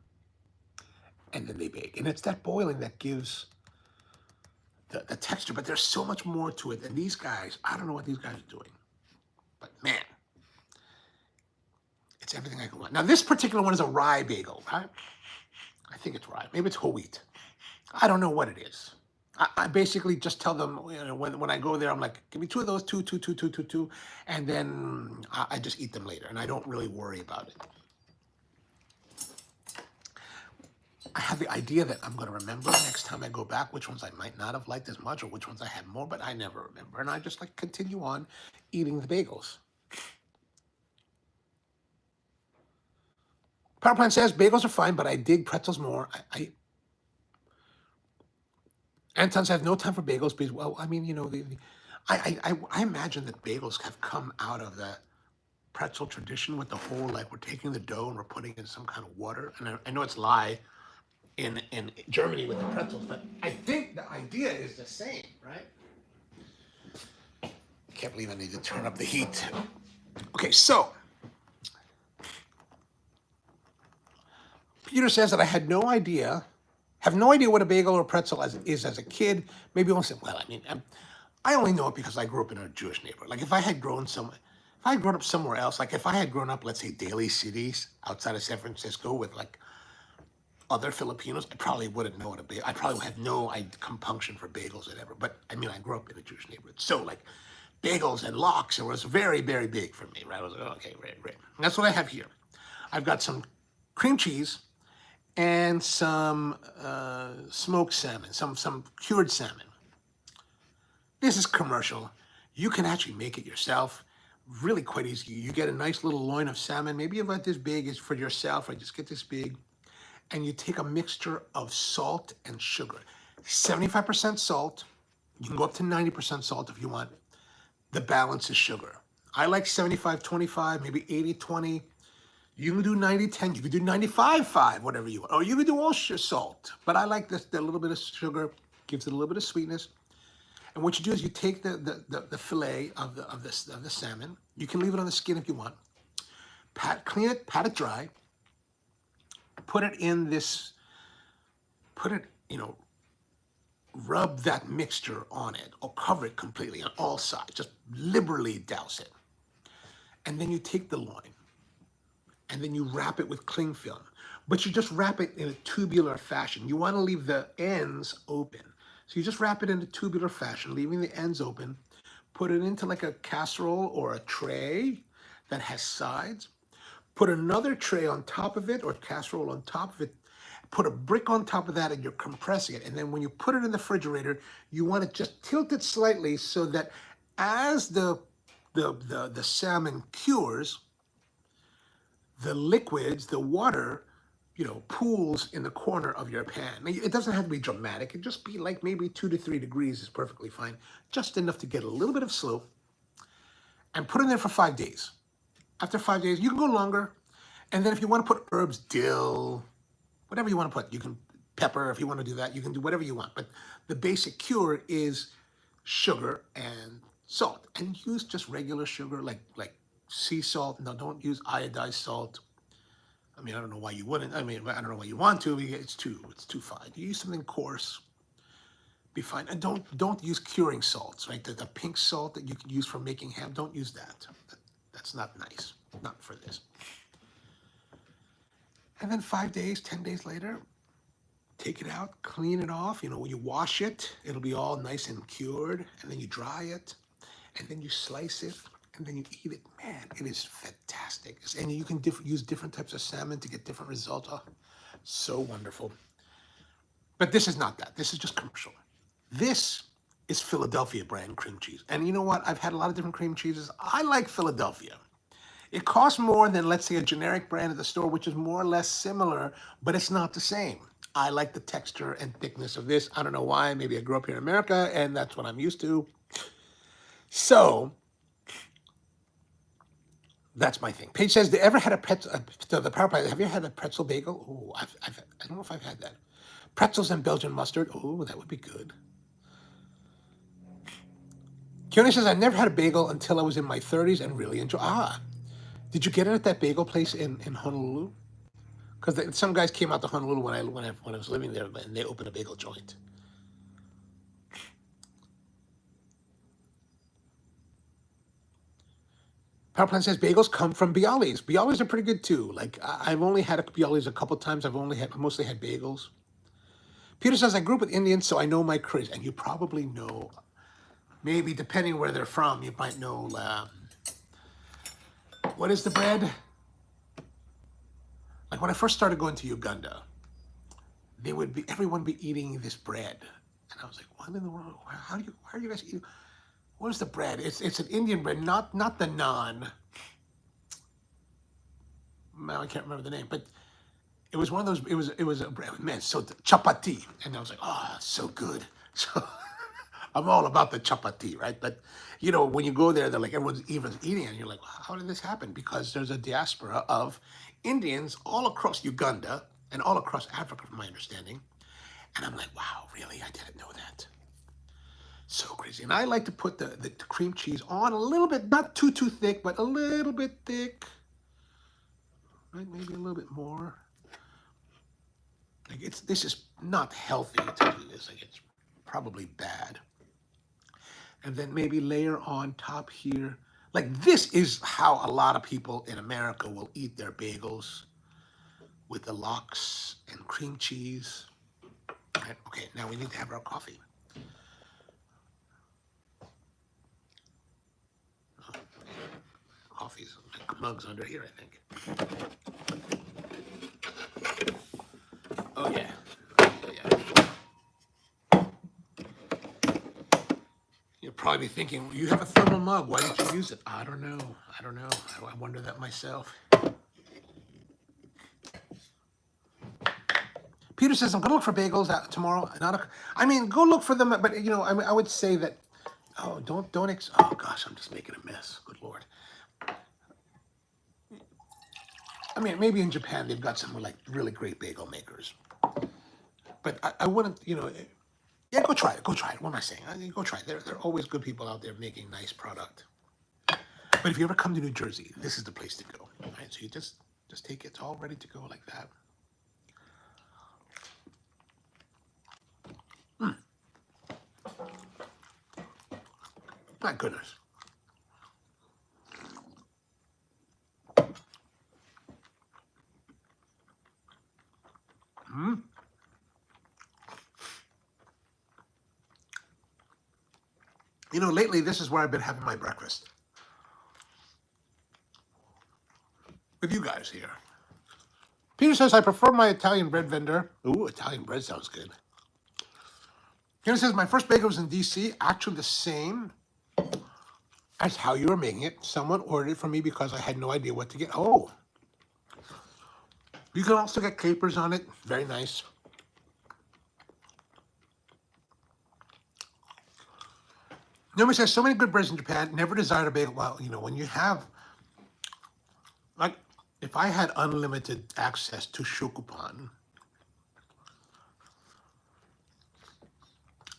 and then they bake. And it's that boiling that gives the texture, but there's so much more to it. And these guys, I don't know what these guys are doing, but man, it's everything I could want. Now, this particular one is a rye bagel, right? I think it's rye. Maybe it's whole wheat. I don't know what it is. I basically just tell them, when I go there, I'm like, give me two of those, two, and then I just eat them later, and I don't really worry about it. I have the idea that I'm going to remember next time I go back which ones I might not have liked as much or which ones I had more, but I never remember, and I just like continue on eating the bagels. Power Plant says bagels are fine, but I dig pretzels more. Anton says no time for bagels because, well, I mean, I imagine that bagels have come out of the pretzel tradition with the whole, like, we're taking the dough and we're putting it in some kind of water. And I know it's lie in Germany with the pretzels, but I think the idea is the same, right? I can't believe I need to turn up the heat. Okay, so Peter says that I have no idea what a bagel or pretzel is as a kid. Maybe I'll say, well, I mean, I only know it because I grew up in a Jewish neighborhood. Like, if I had grown up somewhere else, like if I had grown up, let's say, Daly cities outside of San Francisco with, like, other Filipinos, I probably wouldn't know what a bagel. I probably have no compunction for bagels or whatever. But I mean, I grew up in a Jewish neighborhood, so, like, bagels and lox, it was very, very big for me, right? I was like, oh, okay, right. And that's what I have here. I've got some cream cheese and some smoked salmon, some cured salmon. This is commercial. You can actually make it yourself. Really quite easy. You get a nice little loin of salmon. Maybe about this big is for yourself. Right? Just get this big. And you take a mixture of salt and sugar. 75% salt. You can go up to 90% salt if you want. The balance is sugar. I like 75-25, maybe 80-20. You can do 90-10, you can do 95-5, whatever you want. Or you can do all salt. But I like this, the little bit of sugar, gives it a little bit of sweetness. And what you do is you take the fillet of the salmon. You can leave it on the skin if you want. Clean it, pat it dry. Put it in this, rub that mixture on it, or cover it completely on all sides. Just liberally douse it. And then you take the loin, and then you wrap it with cling film. But you just wrap it in a tubular fashion. You want to leave the ends open. So you just wrap it in a tubular fashion, leaving the ends open. Put it into like a casserole or a tray that has sides. Put another tray on top of it, or casserole on top of it. Put a brick on top of that, and you're compressing it. And then when you put it in the refrigerator, you want to just tilt it slightly so that as the salmon cures, the liquids, the water, pools in the corner of your pan. Now, it doesn't have to be dramatic. It just be like maybe 2 to 3 degrees is perfectly fine. Just enough to get a little bit of slope. And put it in there for 5 days. After 5 days, you can go longer. And then if you want to put herbs, dill, whatever you want to put, you can pepper if you want to do that. You can do whatever you want. But the basic cure is sugar and salt. And use just regular sugar, like sea salt. No, don't use iodized salt. I mean, I don't know why you wouldn't. I mean, I don't know why you want to. It's too fine. You use something coarse, be fine. And don't use curing salts, right? The pink salt that you can use for making ham, don't use that. That's not nice. Not for this. And then 5 days, 10 days later, take it out, clean it off. When you wash it, it'll be all nice and cured. And then you dry it. and then you slice it, and then you eat it. Man, it is fantastic. And you can use different types of salmon to get different results. Oh, so wonderful. But this is not that. This is just commercial. This is Philadelphia brand cream cheese. And you know what? I've had a lot of different cream cheeses. I like Philadelphia. It costs more than, let's say, a generic brand at the store, which is more or less similar, but it's not the same. I like the texture and thickness of this. I don't know why. Maybe I grew up here in America, and that's what I'm used to. So that's my thing. Paige says, "They ever had a pretzel?" The power plant. Have you had a pretzel bagel? Oh, I don't know if I've had that. Pretzels and Belgian mustard. Oh, that would be good. Keone says, "I never had a bagel until I was in my 30s and really enjoyed." Did you get it at that bagel place in Honolulu? Because some guys came out to Honolulu when I was living there, and they opened a bagel joint. Power Plant says bagels come from Bialys. Bialys are pretty good too. Like I've only had Bialys a couple times. I mostly had bagels. Peter says I grew up with Indians, so I know my curries. And you probably know, maybe depending where they're from, you might know. What is the bread? Like when I first started going to Uganda, everyone be eating this bread, and I was like, what in the world? Why are you guys eating? What is the bread? It's an Indian bread, not the naan. Now I can't remember the name, but it was one of those. It was a bread, man. So chapati, and I was like, oh, so good. So I'm all about the chapati, right? But you know, when you go there, they're like everyone's eating it, and you're like, wow, how did this happen? Because there's a diaspora of Indians all across Uganda and all across Africa, from my understanding. And I'm like, wow, really? I didn't know that. So crazy. And I like to put the cream cheese on a little bit, not too thick, but a little bit thick. Right? Maybe a little bit more. Like this is not healthy to do this. Like it's probably bad. And then maybe layer on top here. Like this is how a lot of people in America will eat their bagels, with the lox and cream cheese. Right? Okay, now we need to have our coffee. Coffee's mugs under here, I think. Oh yeah. You'll probably be thinking, you have a thermal mug. Why didn't you use it? I don't know. I wonder that myself. Peter says, I'm going to look for bagels tomorrow. Go look for them. But, you know, I would say that, oh, oh, gosh, I'm just making a mess. Good Lord. I mean, maybe in Japan, they've got some like really great bagel makers. But I wouldn't, you know, yeah, go try it. Go try it. What am I saying? Go try it. There are always good people out there making nice product. But if you ever come to New Jersey, this is the place to go. Right? So you just take it. It's all ready to go like that. My goodness. You know, lately, this is where I've been having my breakfast. With you guys here. Peter says, I prefer my Italian bread vendor. Ooh, Italian bread sounds good. Peter says, my first bagel was in D.C., actually the same as how you were making it. Someone ordered it from me because I had no idea what to get. Oh. You can also get capers on it. Very nice. Naomi says, so many good breads in Japan. Never desired a bagel. Well, you know, when you have, like, if I had unlimited access to shokupan,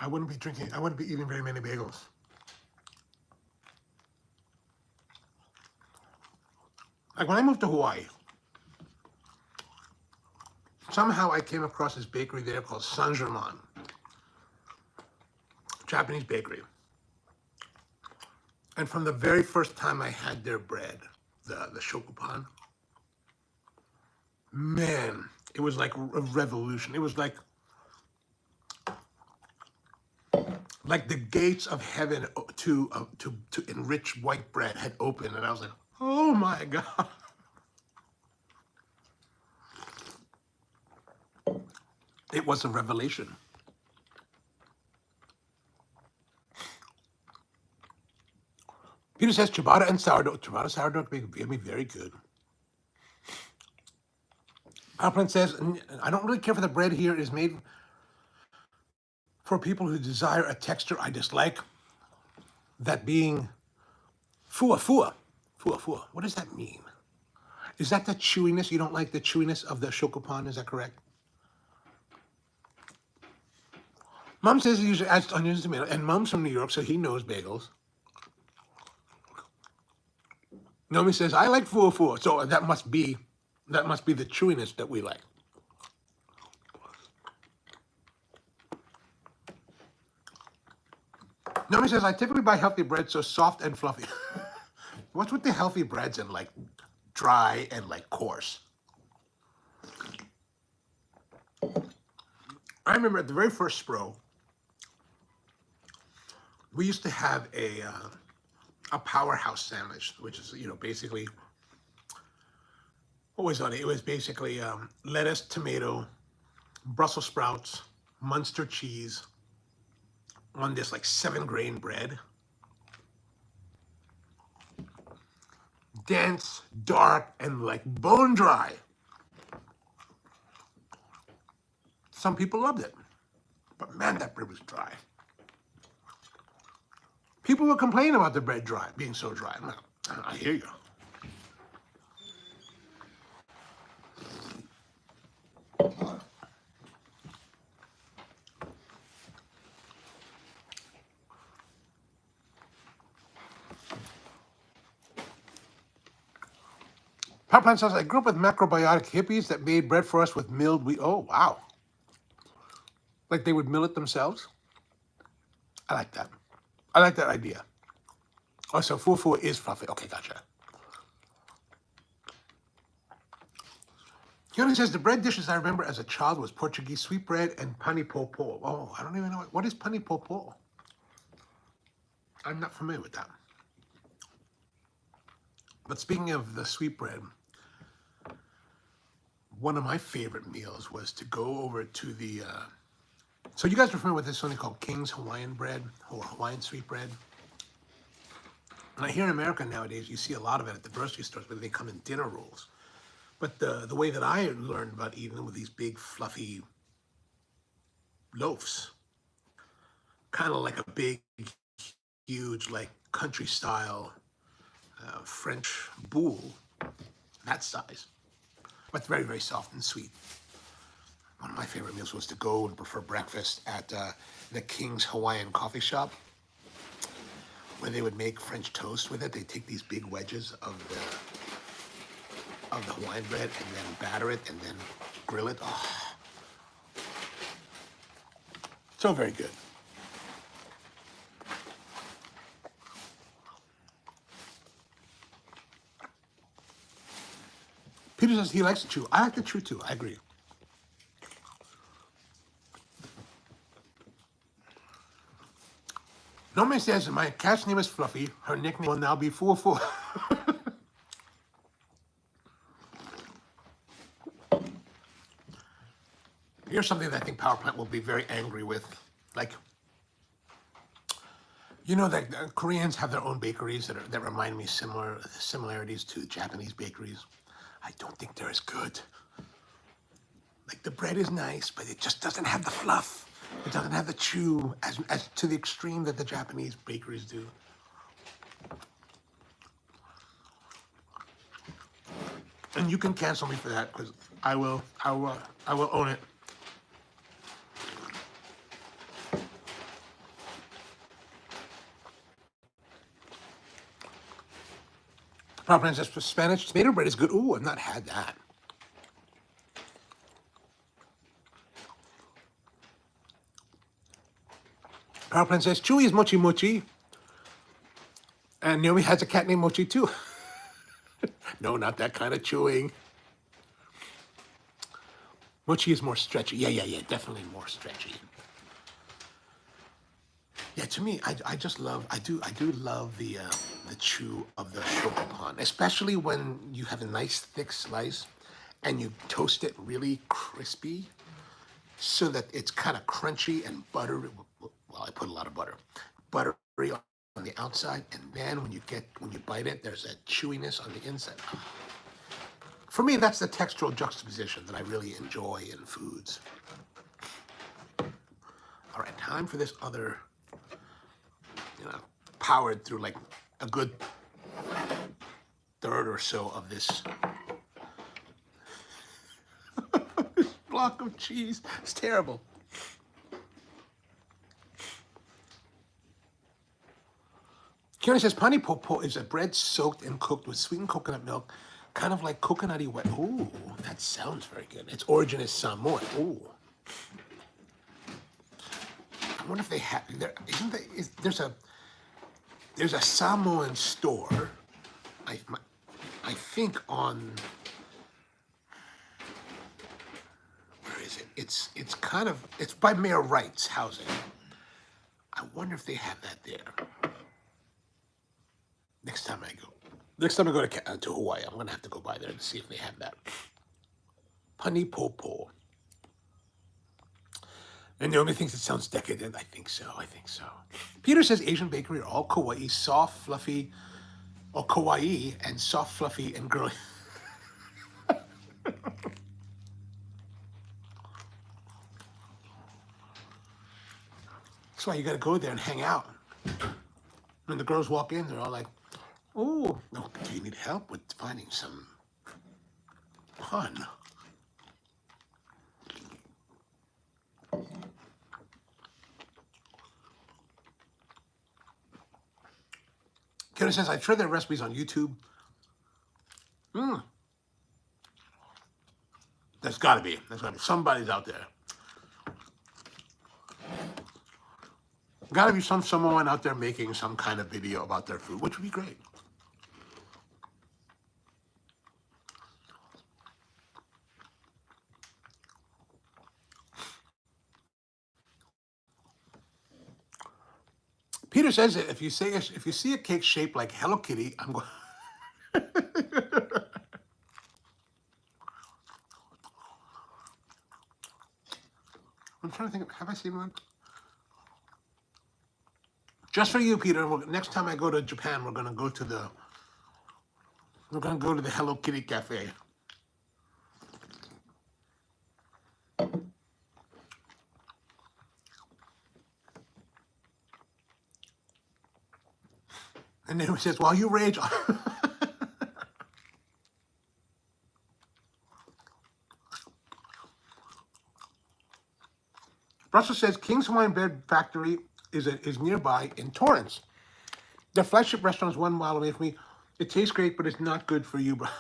I wouldn't be eating very many bagels. Like when I moved to Hawaii, somehow I came across this bakery there called San Germain, Japanese bakery. And from the very first time I had their bread, the shokupan, man, it was like a revolution. It was like like the gates of heaven to enrich white bread had opened, and I was like, oh my God. It was a revelation. Peter says ciabatta and sourdough. Ciabatta sourdough can be very good. Alpine says, I don't really care for the bread here. It is made for people who desire a texture I dislike, that being fua fua. Fua fua. What does that mean? Is that the chewiness? You don't like the chewiness of the chocopan? Is that correct? Mom says he usually adds onions and tomato, and Mom's from New York, so he knows bagels. Nomi says, I like fua fua, so that must be the chewiness that we like. Nomi says, I typically buy healthy bread, so soft and fluffy. What's with the healthy breads and like dry and like coarse? I remember at the very first Spro, we used to have a powerhouse sandwich, which is, basically, what was on it? It was basically lettuce, tomato, Brussels sprouts, Munster cheese on this like 7-grain bread. Dense, dark, and like bone dry. Some people loved it, but man, that bread was dry. People would complain about the bread being so dry. I hear you. Pipeline says, I grew up with macrobiotic hippies that made bread for us with milled wheat. Oh, wow. Like they would mill it themselves? I like that. I like that idea. Oh, so fufu is fluffy. Okay, gotcha. Yoni says, the bread dishes I remember as a child was Portuguese sweetbread and pani popo. Oh, I don't even know. What is pani popo? I'm not familiar with that. But speaking of the sweetbread, one of my favorite meals was to go over to the... so you guys are familiar with this something called King's Hawaiian bread or Hawaiian sweetbread? And here in America nowadays, you see a lot of it at the grocery stores, but they come in dinner rolls. But the way that I learned about eating them with these big, fluffy loaves, kind of like a big, huge, like country-style French boule, that size, but very, very soft and sweet. One of my favorite meals was to go and for breakfast at the King's Hawaiian coffee shop, where they would make French toast with it. They take these big wedges of the Hawaiian bread and then batter it and then grill it. Oh, so very good. Peter says he likes to chew. I like to chew too. I agree. Nome says my cat's name is Fluffy. Her nickname will now be Fufu. Here's something that I think Power Plant will be very angry with. Like, that Koreans have their own bakeries that remind me similarities to Japanese bakeries. I don't think they're as good. Like the bread is nice, but it just doesn't have the fluff. It doesn't have the chew as to the extreme that the Japanese bakeries do. And you can cancel me for that because I will own it. Power Plant says for Spanish tomato bread is good. Ooh, I've not had that. Power Plant says Chewy is mochi mochi. And Naomi has a cat named Mochi too. No, not that kind of chewing. Mochi is more stretchy. Yeah, definitely more stretchy. Yeah, to me, I just love, I do love the chew of the sugar pan, especially when you have a nice thick slice and you toast it really crispy so that it's kind of crunchy and buttery. Well, I put a lot of butter, buttery on the outside, and then when you bite it, there's a chewiness on the inside. For me, that's the textural juxtaposition that I really enjoy in foods. All right, time for this other, you know, powered through like a good third or so of this block of cheese. It's terrible. Karen says pani popo is a bread soaked and cooked with sweetened coconut milk, kind of like coconutty wet. Ooh, that sounds very good. Its origin is Samoan. Ooh. I wonder if they have there. Isn't there? There's a Samoan store. I think on. Where is it? It's kind of it's by Mayor Wright's housing. I wonder if they have that there. Next time I go to Hawaii, I'm gonna have to go by there to see if they have that. Pani popo. And the only things that sounds decadent, I think so. Peter says Asian bakery are all kawaii, soft, fluffy, or kawaii and soft, fluffy, and girly. That's why you gotta go there and hang out. When the girls walk in, they're all like, "Oh, no, do you need help with finding some pun?" Karen says, "I've tried their recipes on YouTube." There's gotta be. Somebody's out there. Gotta be someone out there making some kind of video about their food, which would be great. Peter says that if you see a cake shaped like Hello Kitty, I'm going. I'm trying to think. Have I seen one? Just for you, Peter. Next time I go to Japan, we're gonna go to the Hello Kitty cafe. And then he says, "While you rage." Russell says King's Hawaiian Bread Factory is nearby in Torrance. The flagship restaurant is 1 mile away from me. It tastes great, but it's not good for you, bro.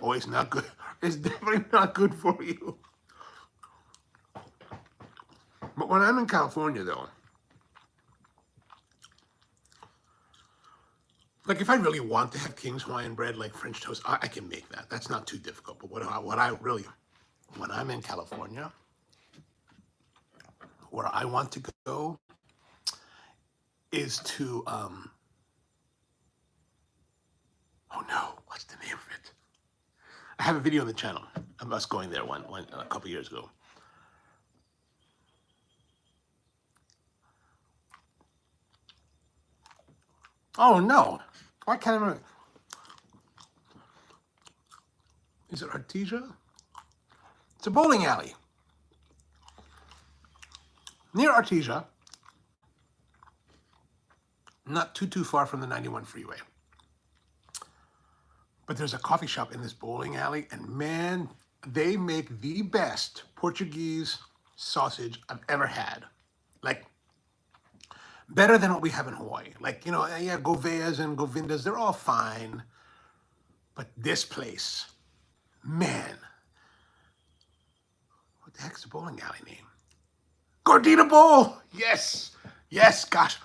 Oh, it's not good. It's definitely not good for you. But when I'm in California, though, like if I really want to have King's Hawaiian bread, like French toast, I can make that. That's not too difficult. But when I'm in California, where I want to go is to, oh no, what's the name of it? I have a video on the channel of us going there a couple years ago. Oh no, why can't I remember? Is it Artesia? It's a bowling alley near Artesia, not too far from the 91 freeway. But there's a coffee shop in this bowling alley, and man, they make the best Portuguese sausage I've ever had. Like, better than what we have in Hawaii. Like, yeah, Gouvea's and Govinda's, they're all fine. But this place, man, what the heck's the bowling alley name? Gordita Bowl! Yes! Yes, gosh.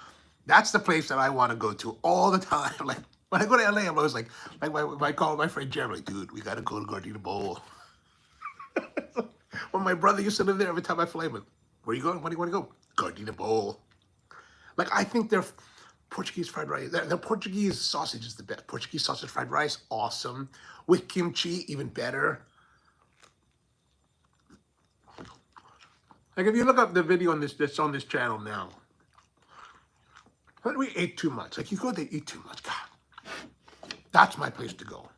That's the place that I want to go to all the time. Like, when I go to LA, I'm always like I call my friend Jeremy, like, dude, we got to go to Gordita Bowl. When my brother used to live there, every time I fly, I'm like, where are you going? Where do you want to go? Gordita Bowl. Like, I think their Portuguese fried rice, their Portuguese sausage is the best. Portuguese sausage fried rice, awesome. With kimchi, even better. Like, if you look up the video on that's on this channel now, but we ate too much. Like, you go there, eat too much. God, that's my place to go.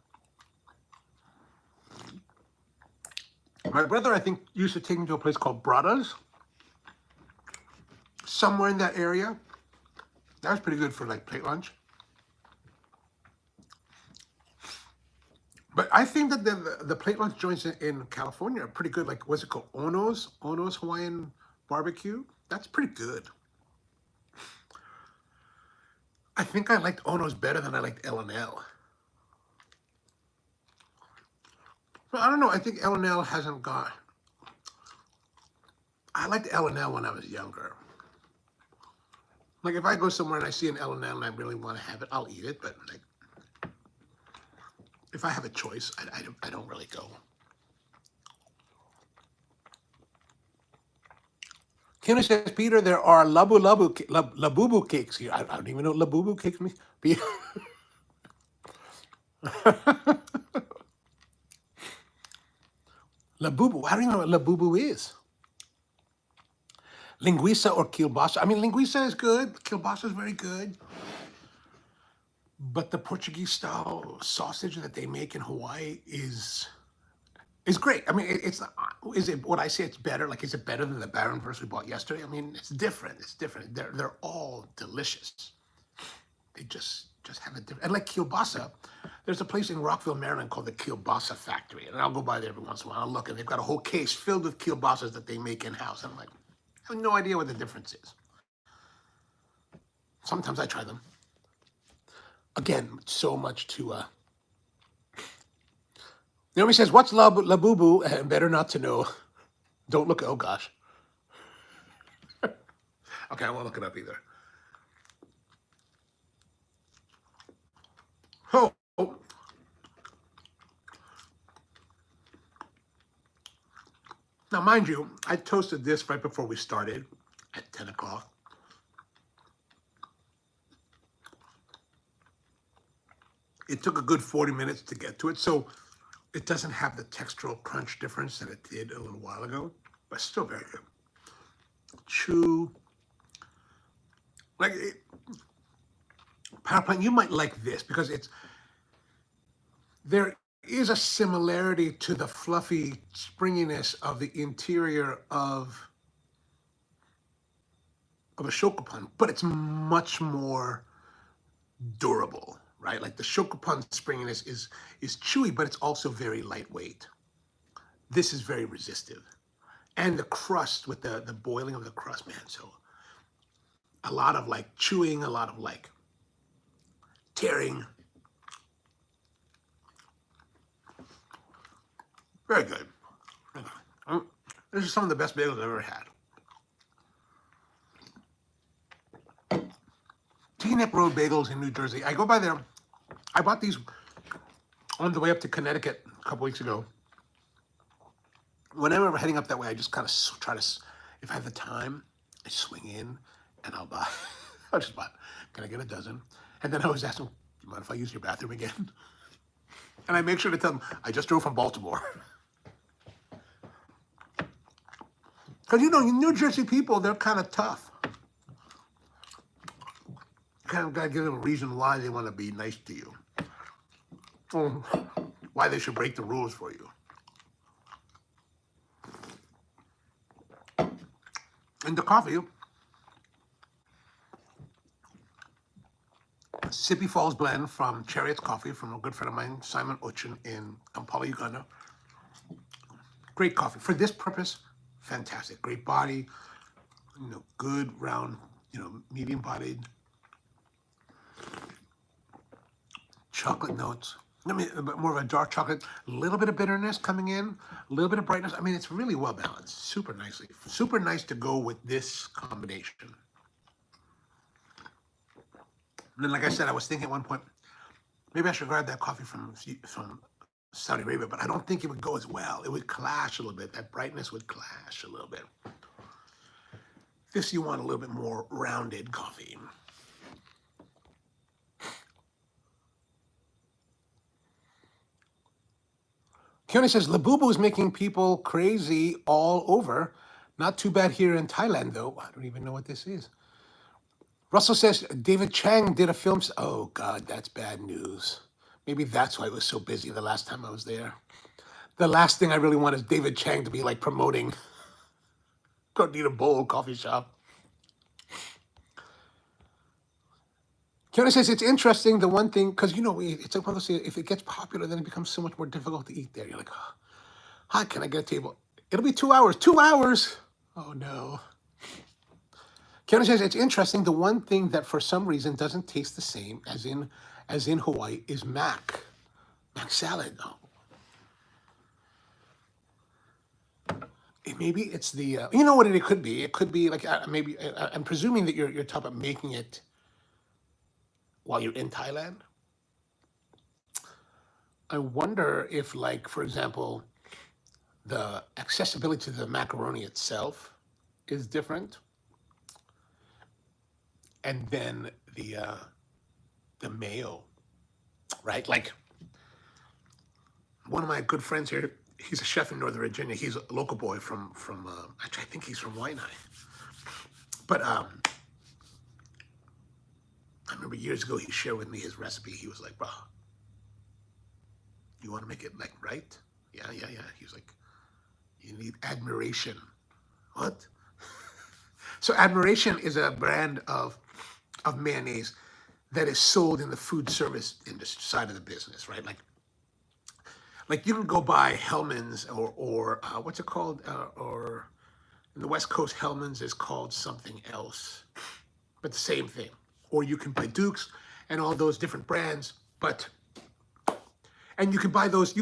My brother, I think, used to take me to a place called Brada's, somewhere in that area. That was pretty good for like plate lunch. But I think that the plate lunch joints in California are pretty good. Like, what's it called? Ono's Hawaiian Barbecue. That's pretty good. I think I liked Ono's better than I liked L&L. But I don't know. I think L&L hasn't got. I liked L&L when I was younger. Like, if I go somewhere and I see an L&L and I really want to have it, I'll eat it. But like, if I have a choice, I don't really go. Kenny says, Peter, there are labubu cakes here. I don't even know what labubu cakes mean. Labubu. I don't even know what labubu is. Linguiça or kielbasa. I mean, linguiça is good. Kielbasa is very good. But the Portuguese style sausage that they make in Hawaii is great. I mean, it's not, is it what I say? It's better. Like, is it better than the Baronburst we bought yesterday? I mean, it's different. It's different. They're all delicious. They just have a different. And like kielbasa, there's a place in Rockville, Maryland called the Kielbasa Factory, and I'll go by there every once in a while. I'll look, and they've got a whole case filled with kielbasas that they make in house. I'm like, I have no idea what the difference is. Sometimes I try them. Again, so much to. Naomi says, "What's labubu?" Better not to know. Don't look. Oh gosh. Okay, I won't look it up either. Oh. Now, mind you, I toasted this right before we started at 10 o'clock. It took a good 40 minutes to get to it, so it doesn't have the textural crunch difference that it did a little while ago, but still very good. Chew. Like, power plant, you might like this because there is a similarity to the fluffy springiness of the interior of a shokupan, but it's much more durable, right? Like the shokupan springiness is chewy, but it's also very lightweight. This is very resistive. And the crust with the boiling of the crust, man, so a lot of like chewing, a lot of like tearing. Very good. This is some of the best bagels I've ever had. Teaneck Road Bagels in New Jersey. I go by there. I bought these on the way up to Connecticut a couple weeks ago. Whenever I'm heading up that way, I just kind of try to, if I have the time, I swing in and I'll buy. I'll just buy. Can I get a dozen? And then I always ask them, do you mind if I use your bathroom again? And I make sure to tell them, I just drove from Baltimore. Because, you know, New Jersey people, they're kind of tough. Kind of got to give them a reason why they want to be nice to you. Or why they should break the rules for you. And the coffee, Sippy Falls blend from Chariot's Coffee from a good friend of mine, Simon Ochin in Kampala, Uganda. Great coffee. For this purpose, fantastic. Great body, you know, good round, you know, medium bodied. Chocolate notes. I mean, more of a dark chocolate, a little bit of bitterness coming in, a little bit of brightness. I mean, it's really well balanced, super nicely. Super nice to go with this combination. And then, like I said, I was thinking at one point, maybe I should grab that coffee from Saudi Arabia, but I don't think it would go as well. It would clash a little bit. That brightness would clash a little bit. This you want a little bit more rounded coffee. Keone says, Labubu is making people crazy all over. Not too bad here in Thailand, though. I don't even know what this is. Russell says, David Chang did a film. Oh, God, that's bad news. Maybe that's why I was so busy the last time I was there. The last thing I really want is David Chang to be like promoting Gordita Bowl coffee shop. Keone says, it's interesting, the one thing, because, it's like one of those things, if it gets popular, then it becomes so much more difficult to eat there. You're like, oh, hi, can I get a table? It'll be 2 hours. 2 hours? Oh, no. Keone says, it's interesting, the one thing that for some reason doesn't taste the same as in Hawaii is mac salad. Oh. Maybe it's the, you know what it could be? It could be like, maybe, I'm presuming that you're talking about making it while you're in Thailand. I wonder if, like, for example, the accessibility to the macaroni itself is different. And then the mayo, right? Like, one of my good friends here, he's a chef in Northern Virginia. He's a local boy from actually, I think he's from Waianae. But I remember years ago he shared with me his recipe. He was like, bro, you want to make it like right? Yeah. He was like, you need admiration. What? So Admiration is a brand of mayonnaise that is sold in the food service industry side of the business, right? Like you can go buy Hellman's or what's it called? Or in the West Coast, Hellman's is called something else, but the same thing. Or you can buy Duke's and all those different brands, and you can buy those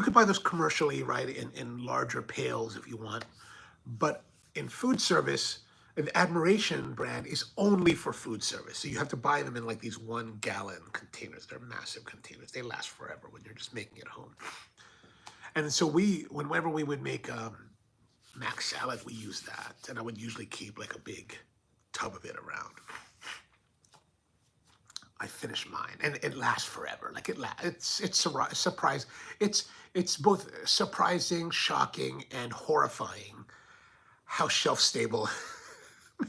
commercially, right, in larger pails if you want. But in food service, an Admiration brand is only for food service. So you have to buy them in like these 1 gallon containers. They're massive containers. They last forever when you're just making it home. And so whenever we would make mac salad, we use that. And I would usually keep like a big tub of it around. I finish mine, and it lasts forever. Like it's surprise. It's both surprising, shocking, and horrifying how shelf stable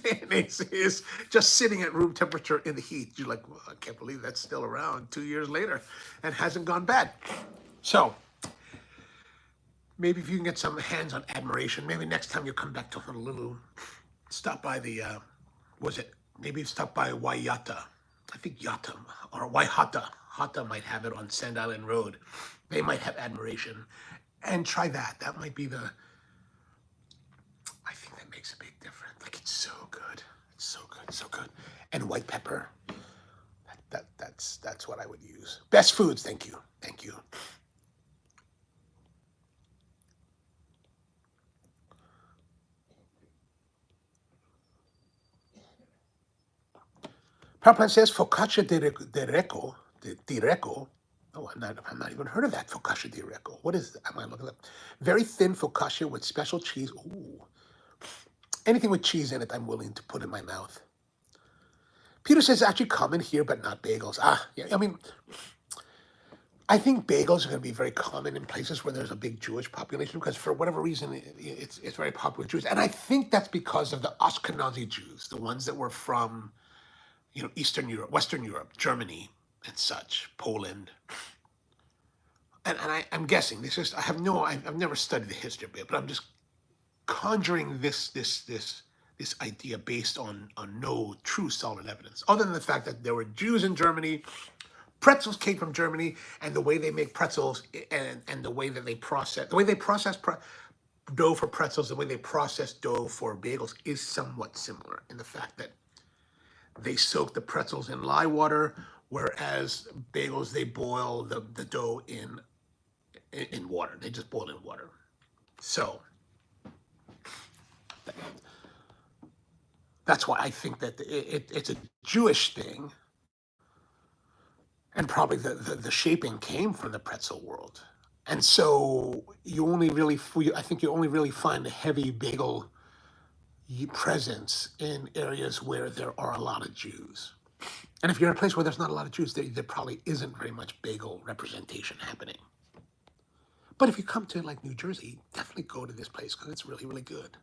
mayonnaise is just sitting at room temperature in the heat. You're like, well, I can't believe that's still around 2 years later and hasn't gone bad. So maybe if you can get some hands on Admiration, maybe next time you come back to Honolulu, stop by maybe stop by Waiyata. I think Yata or Waihata. Hata might have it on Sand Island Road. They might have Admiration. And try that. That might be I think that makes a big difference. Like, it's so good. It's so good, so good. And white pepper. That's what I would use. Best foods, thank you. Thank you. Powerplant says focaccia di Reco. Oh, I've not even heard of that focaccia di Reco. What is that? I might look it up. Very thin focaccia with special cheese. Ooh. Anything with cheese in it, I'm willing to put in my mouth. Peter says it's actually common here, but not bagels. Yeah. I mean, I think bagels are going to be very common in places where there's a big Jewish population because for whatever reason, it's very popular with Jews. And I think that's because of the Ashkenazi Jews, the ones that were from Eastern Europe, Western Europe, Germany, and such, Poland. And I'm guessing I've never studied the history of it, but I'm just conjuring this idea based on no true solid evidence, other than the fact that there were Jews in Germany. Pretzels came from Germany, and the way they make pretzels and the way they process dough for pretzels, the way they process dough for bagels is somewhat similar in the fact that they soak the pretzels in lye water, whereas bagels, they boil the dough in water. They just boil in water. So that's why I think that it's a Jewish thing, and probably the shaping came from the pretzel world. And so I think you only really find heavy bagel presence in areas where there are a lot of Jews. And if you're in a place where there's not a lot of Jews, there probably isn't very much bagel representation happening. But if you come to like New Jersey, definitely go to this place because it's really, really good.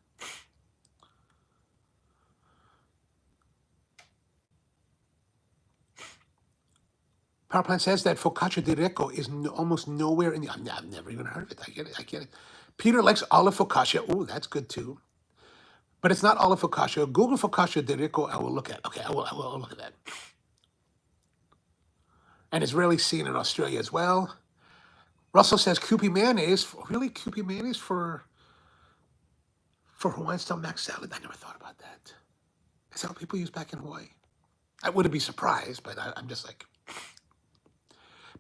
Power Plant says that focaccia di Recco is almost nowhere in the. I've never even heard of it. I get it. I get it. Peter likes olive focaccia. Oh, that's good too. But it's not olive focaccia. Google focaccia di Recco. I will look at. Okay, I will look at that. And it's rarely seen in Australia as well. Russell says Kewpie mayonnaise. Really, Kewpie mayonnaise for Hawaiian style mac salad? I never thought about that. Is that what people use back in Hawaii? I wouldn't be surprised, but I'm just like.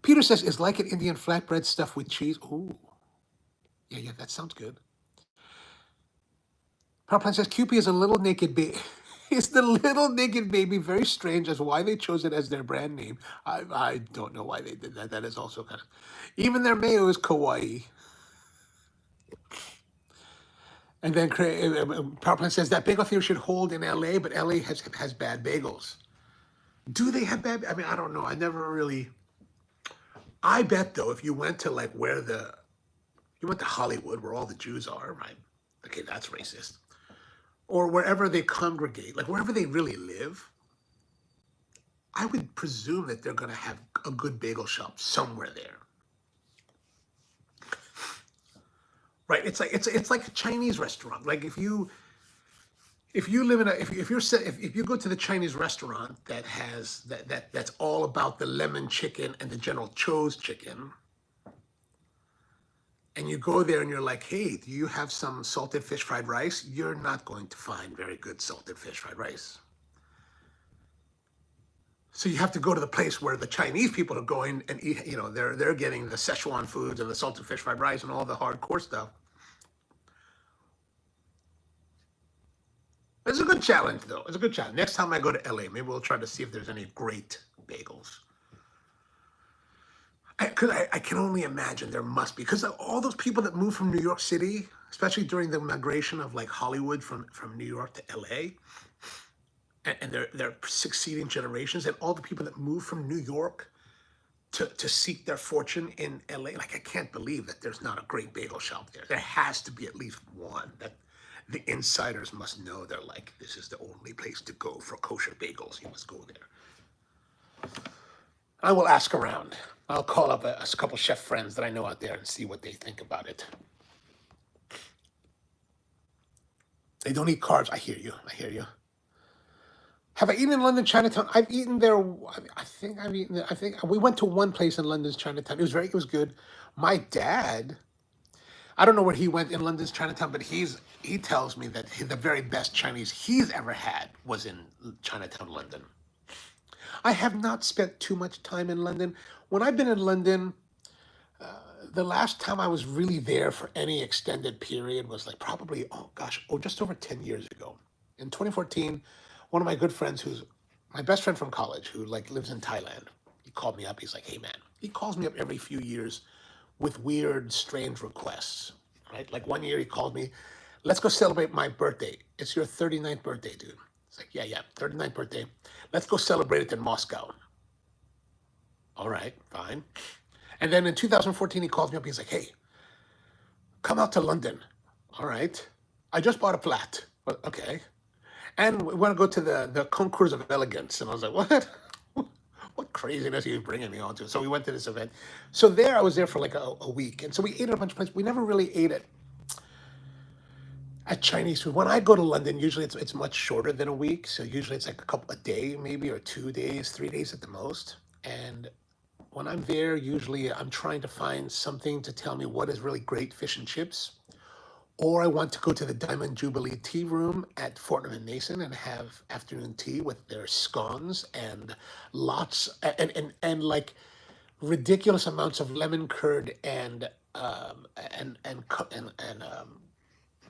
Peter says, is like an Indian flatbread stuffed with cheese. Ooh. Yeah, that sounds good. Power Plant says, Kewpie is a little naked baby. Is the little naked baby very strange as why they chose it as their brand name? I don't know why they did that. That is also kind of... Even their mayo is kawaii. And then Power Plant says, that bagel theory should hold in LA, but LA has bad bagels. Do they have bad... I mean, I don't know. I never really... I bet, though, if you went to like you went to Hollywood where all the Jews are, right? Okay, that's racist. Or wherever they congregate, like wherever they really live, I would presume that they're going to have a good bagel shop somewhere there. Right? It's like a Chinese restaurant. Like if you live in if you go to the Chinese restaurant that has that's all about the lemon chicken and the General Tso's chicken, and you go there and you're like, hey, do you have some salted fish fried rice? You're not going to find very good salted fish fried rice. So you have to go to the place where the Chinese people are going and eat, they're getting the Szechuan foods and the salted fish fried rice and all the hardcore stuff. It's a good challenge, though. It's a good challenge. Next time I go to LA, maybe we'll try to see if there's any great bagels. I can only imagine there must be, because all those people that moved from New York City, especially during the migration of like Hollywood from New York to LA, and their succeeding generations, and all the people that moved from New York to seek their fortune in LA, like I can't believe that there's not a great bagel shop there. There has to be at least one that the insiders must know. They're like, this is the only place to go for kosher bagels. You must go there. I will ask around. I'll call up a couple chef friends that I know out there and see what they think about it. They don't eat carbs. I hear you. Have I eaten in London Chinatown? I've eaten there. I think I've eaten there. I think we went to one place in London's Chinatown. It was good. My dad, I don't know where he went in London's Chinatown, but he tells me that the very best Chinese he's ever had was in Chinatown, London. I have not spent too much time in London. When I've been in London, the last time I was really there for any extended period was like probably, just over 10 years ago. In 2014, one of my good friends, who's my best friend from college, who like lives in Thailand, he called me up. He's like, hey man, he calls me up every few years with weird, strange requests, right? Like one year he called me, let's go celebrate my birthday. It's your 39th birthday, dude. It's like, yeah, 39th birthday. Let's go celebrate it in Moscow. All right, fine. And then in 2014, he calls me up. He's like, hey, come out to London. All right. I just bought a flat. Okay. And we want to go to the Concours of Elegance. And I was like, what? What craziness are you bringing me on to? So we went to this event. So there, I was there for like a week. And so we ate at a bunch of places. We never really ate at Chinese food. When I go to London, usually it's much shorter than a week. So usually it's like a day maybe, or 2 days, 3 days at the most. And when I'm there, usually I'm trying to find something to tell me what is really great fish and chips. Or I want to go to the Diamond Jubilee Tea Room at Fortnum and Mason and have afternoon tea with their scones and lots and like ridiculous amounts of lemon curd and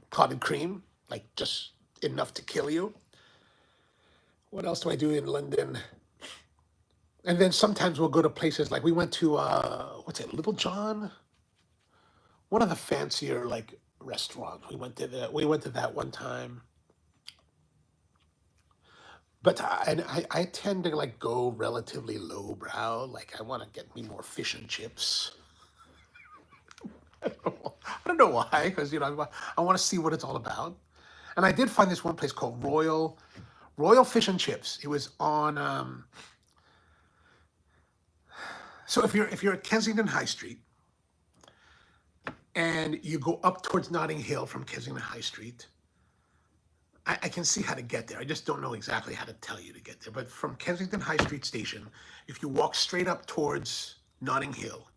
clotted cream, like just enough to kill you. What else do I do in London? And then sometimes we'll go to places like we went to Little John, one of the fancier like restaurants. We went to that one time. But I tend to like go relatively lowbrow. Like I want to get me more fish and chips. I don't know why, because I want to see what it's all about. And I did find this one place called Royal Fish and Chips. It was on. So if you're at Kensington High Street and you go up towards Notting Hill from Kensington High Street, I can see how to get there. I just don't know exactly how to tell you to get there. But from Kensington High Street Station, if you walk straight up towards Notting Hill,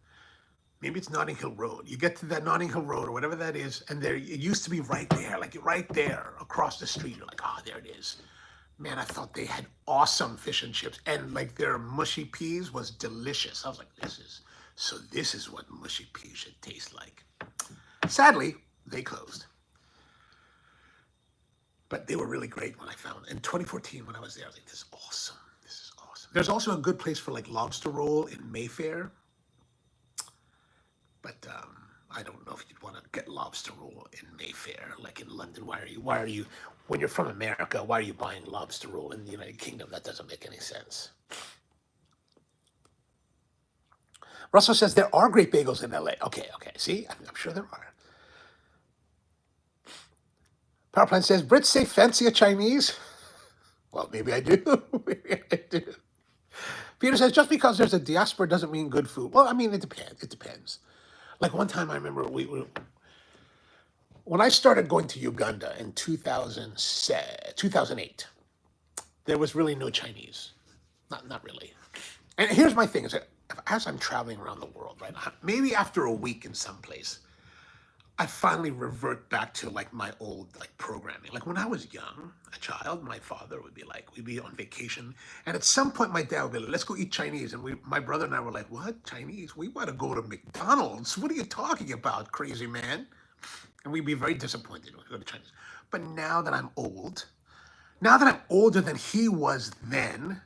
maybe it's Notting Hill Road. You get to that Notting Hill Road or whatever that is, and there it used to be right there, like right there across the street. You're like, oh, there it is. Man, I thought they had awesome fish and chips, and like their mushy peas was delicious. I was like, this is what mushy peas should taste like. Sadly, they closed, but they were really great when I found in 2014 when I was there. I was like, this is awesome. This is awesome. There's also a good place for like lobster roll in Mayfair. But I don't know if you'd want to get lobster roll in Mayfair, like in London. Why are you, when you're from America, why are you buying lobster roll in the United Kingdom? That doesn't make any sense. Russell says there are great bagels in LA. Okay. See, I'm sure there are. Powerplant says Brits say fancy a Chinese. Well, maybe I do. Maybe I do. Peter says just because there's a diaspora doesn't mean good food. Well, I mean, it depends. It depends. Like one time I remember when I started going to Uganda in 2008, there was really no Chinese. Not really. And here's my thing is that as I'm traveling around the world, right, maybe after a week in some place, I finally revert back to like my old like programming. Like when I was young, a child, my father would be like, we'd be on vacation, and at some point my dad would be like, let's go eat Chinese. And my brother and I were like, what? Chinese? We want to go to McDonald's. What are you talking about, crazy man? And we'd be very disappointed when we go to Chinese. But now that I'm older than he was then,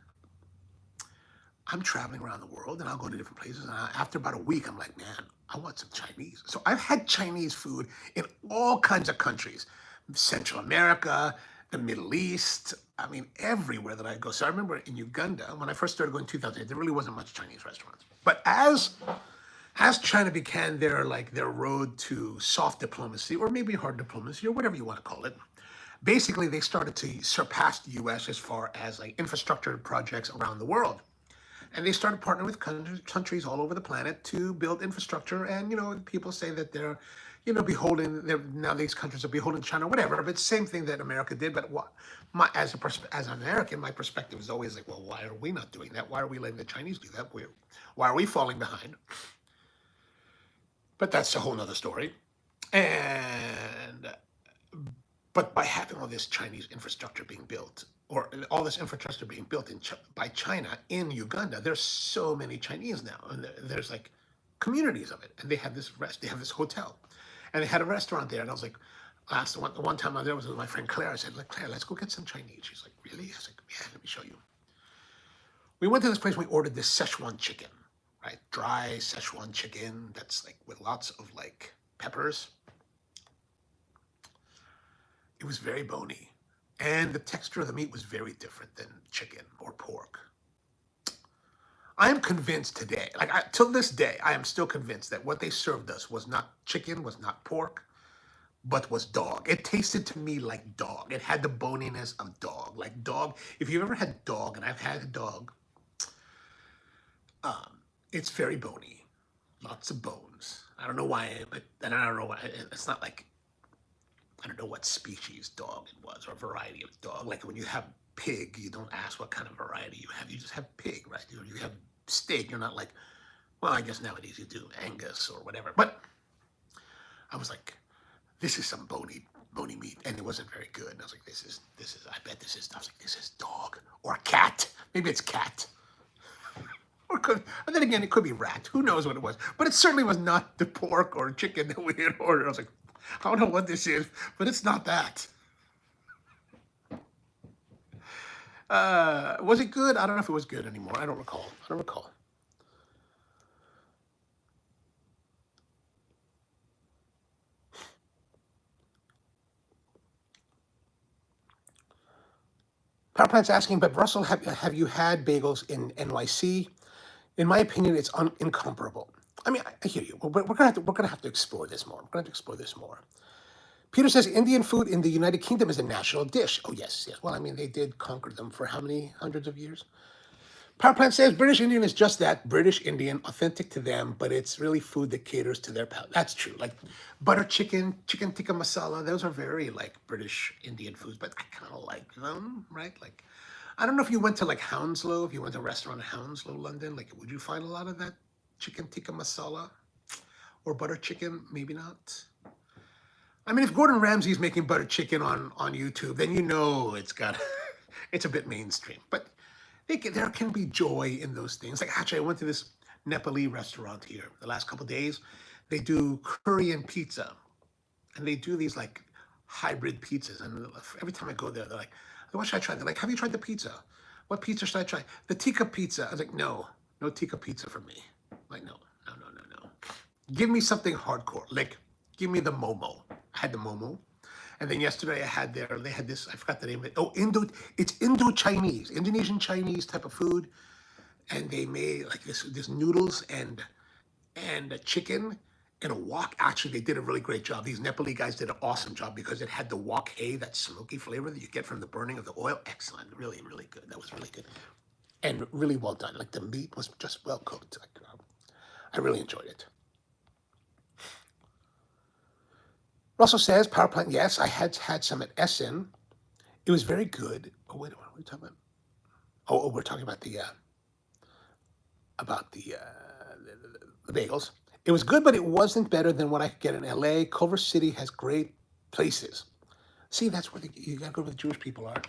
I'm traveling around the world and I'll go to different places. And after about a week, I'm like, man, I want some Chinese. So I've had Chinese food in all kinds of countries, Central America, the Middle East. I mean, everywhere that I go. So I remember in Uganda, when I first started going in 2008, there really wasn't much Chinese restaurants. But as China began their road to soft diplomacy, or maybe hard diplomacy, or whatever you want to call it, basically they started to surpass the U.S. as far as like infrastructure projects around the world. And they started partnering with countries all over the planet to build infrastructure. And, people say that they're, beholden, now these countries are beholden to China, whatever. But it's the same thing that America did. But as an American, my perspective is always like, well, why are we not doing that? Why are we letting the Chinese do that? Why are we falling behind? But that's a whole nother story. But by having all this Chinese infrastructure being built, or all this infrastructure being built by China in Uganda, there's so many Chinese now, and there's like communities of it. And they have this hotel, and they had a restaurant there. And I was like, one time I was there with my friend Claire. I said, like, Claire, let's go get some Chinese. She's like, really? I was like, yeah, let me show you. We went to this place. We ordered this Szechuan chicken, right? Dry Szechuan chicken that's like with lots of like peppers. It was very bony, and the texture of the meat was very different than chicken or pork. I am convinced today, till this day, I am still convinced that what they served us was not chicken, was not pork, but was dog. It tasted to me like dog. It had the boniness of dog, like dog. If you've ever had dog, and I've had a dog, it's very bony, lots of bones. I don't know why, but I don't know why. It's not like, I don't know what species dog it was or variety of dog. Like when you have pig, you don't ask what kind of variety you have. You just have pig, right? You have steak. You're not like, well, I guess nowadays you do Angus or whatever. But I was like, this is some bony meat, and it wasn't very good. And I was like, this is. I bet this is. I was like, this is dog or cat. Maybe it's cat. And then again, it could be rat. Who knows what it was? But it certainly was not the pork or chicken that we had ordered. I was like, I don't know what this is, but it's not that. Was it good? I don't know if it was good anymore. I don't recall. Power Plant's asking, but Russell, have you had bagels in NYC? In my opinion, it's incomparable. I mean, I hear you. We're gonna have to explore this more. We're gonna have to explore this more. Peter says Indian food in the United Kingdom is a national dish. Oh yes, yes. Well, I mean, they did conquer them for how many hundreds of years? Power Plant says British Indian is just that, British Indian, authentic to them, but it's really food that caters to their palate. That's true. Like butter chicken, chicken tikka masala, those are very like British Indian foods, but I kind of like them, right? Like, I don't know if you went to like Hounslow, if you went to a restaurant in Hounslow, London, like would you find a lot of that chicken tikka masala or butter chicken? Maybe not. I mean, if Gordon Ramsay's making butter chicken on YouTube, then you know it's got, it's a bit mainstream. But there can be joy in those things. Like actually, I went to this Nepali restaurant here the last couple of days. They do curry and pizza, and they do these like hybrid pizzas. And every time I go there, they're like, "What should I try?" They're like, "Have you tried the pizza? What pizza should I try? The tikka pizza." I was like, "No, no tikka pizza for me." I'm like, no, no, no, no, no. Give me something hardcore. Like, give me the momo. I had the momo. And then yesterday they had this, I forgot the name of it. Oh, it's Indo-Chinese, Indonesian Chinese type of food. And they made like this noodles and a chicken and a wok. Actually, they did a really great job. These Nepali guys did an awesome job because it had the wok hay, that smoky flavor that you get from the burning of the oil. Excellent, really, really good. That was really good. And really well done. Like the meat was just well cooked. Like, I really enjoyed it. Russell says, Power Plant, yes, I had some at Essen. It was very good. Oh, wait, what are we talking about? Oh, we're talking about the bagels. It was good, but it wasn't better than what I could get in LA. Culver City has great places. See, that's where you gotta go where the Jewish people are.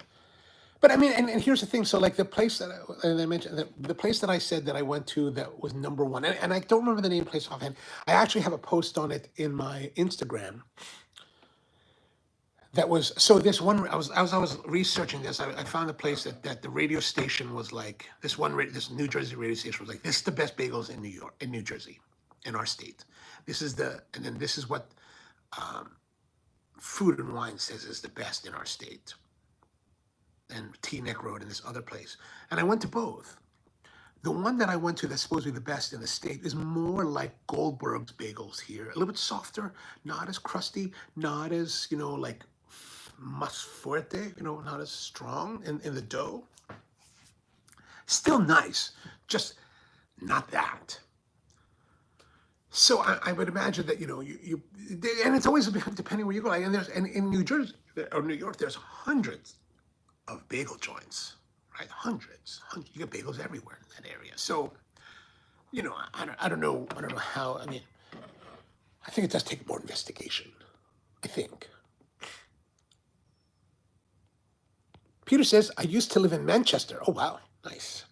But I mean, and here's the thing. So like the place that I mentioned, the place that I said that I went to that was number one, and I don't remember the name of the place offhand. I actually have a post on it in my Instagram. That was so. This one, I was researching this. I found a place that the radio station was like this New Jersey radio station was like, this is the best bagels in New Jersey, in our state. And then this is what Food and Wine says is the best in our state. And Teaneck Road and this other place. And I went to both. The one that I went to that's supposed to be the best in the state is more like Goldberg's bagels here. A little bit softer, not as crusty, not as, like mas fuerte, not as strong in the dough. Still nice, just not that. So I would imagine that, you and it's always depending where you go. And in New Jersey or New York, there's hundreds of bagel joints, right? Hundreds. You get bagels everywhere in that area. So, I don't know how. I mean, I think it does take more investigation. I think. Peter says, I used to live in Manchester. Oh wow, nice.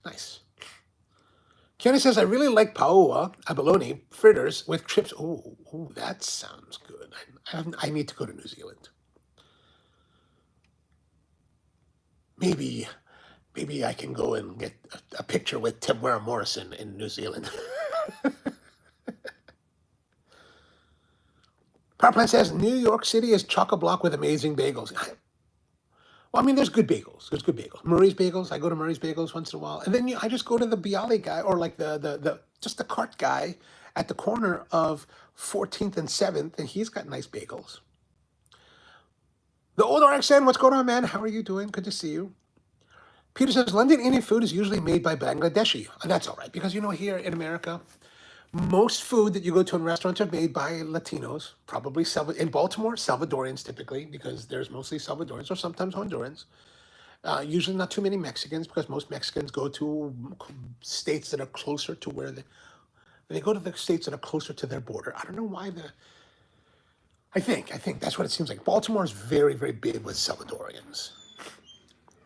Kenny says, I really like paella, abalone, fritters with chips. Oh, that sounds good. I need to go to New Zealand. Maybe I can go and get a picture with Tamara Morrison in New Zealand. Power Plant says, New York City is chock-a-block with amazing bagels. Well, I mean, there's good bagels. Murray's Bagels. I go to Murray's Bagels once in a while. And then I just go to the Bialy guy, or like just the cart guy at the corner of 14th and 7th, and he's got nice bagels. The old RXN, what's going on, man? How are you doing? Good to see you. Peter says, London Indian food is usually made by Bangladeshi. And that's all right, because, here in America, most food that you go to in restaurants are made by Latinos, probably in Baltimore, Salvadorians typically, because there's mostly Salvadorians or sometimes Hondurans. Usually not too many Mexicans, because most Mexicans go to states that are closer to where they go to the states that are closer to their border. I don't know why I think that's what it seems like. Baltimore is very, very big with Salvadorians.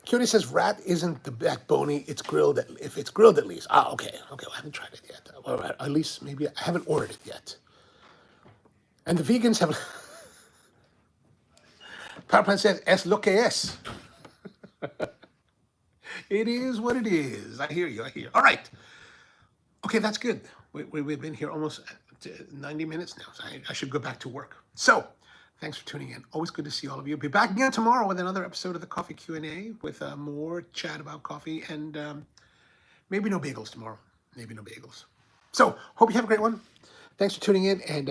Cutie says rat isn't that bony. It's grilled. If it's grilled, at least. Okay. Well, I haven't tried it yet. Or at least maybe I haven't ordered it yet. And the vegans have. Power Plant says es lo que es. It is what it is. I hear you. All right. Okay, that's good. We've been here almost 90 minutes now. So I should go back to work. So, Thanks for tuning in. Always good to see all of you. Be back again tomorrow with another episode of the Coffee Q&A with more chat about coffee and maybe no bagels tomorrow. Maybe no bagels. So hope you have a great one. Thanks for tuning in and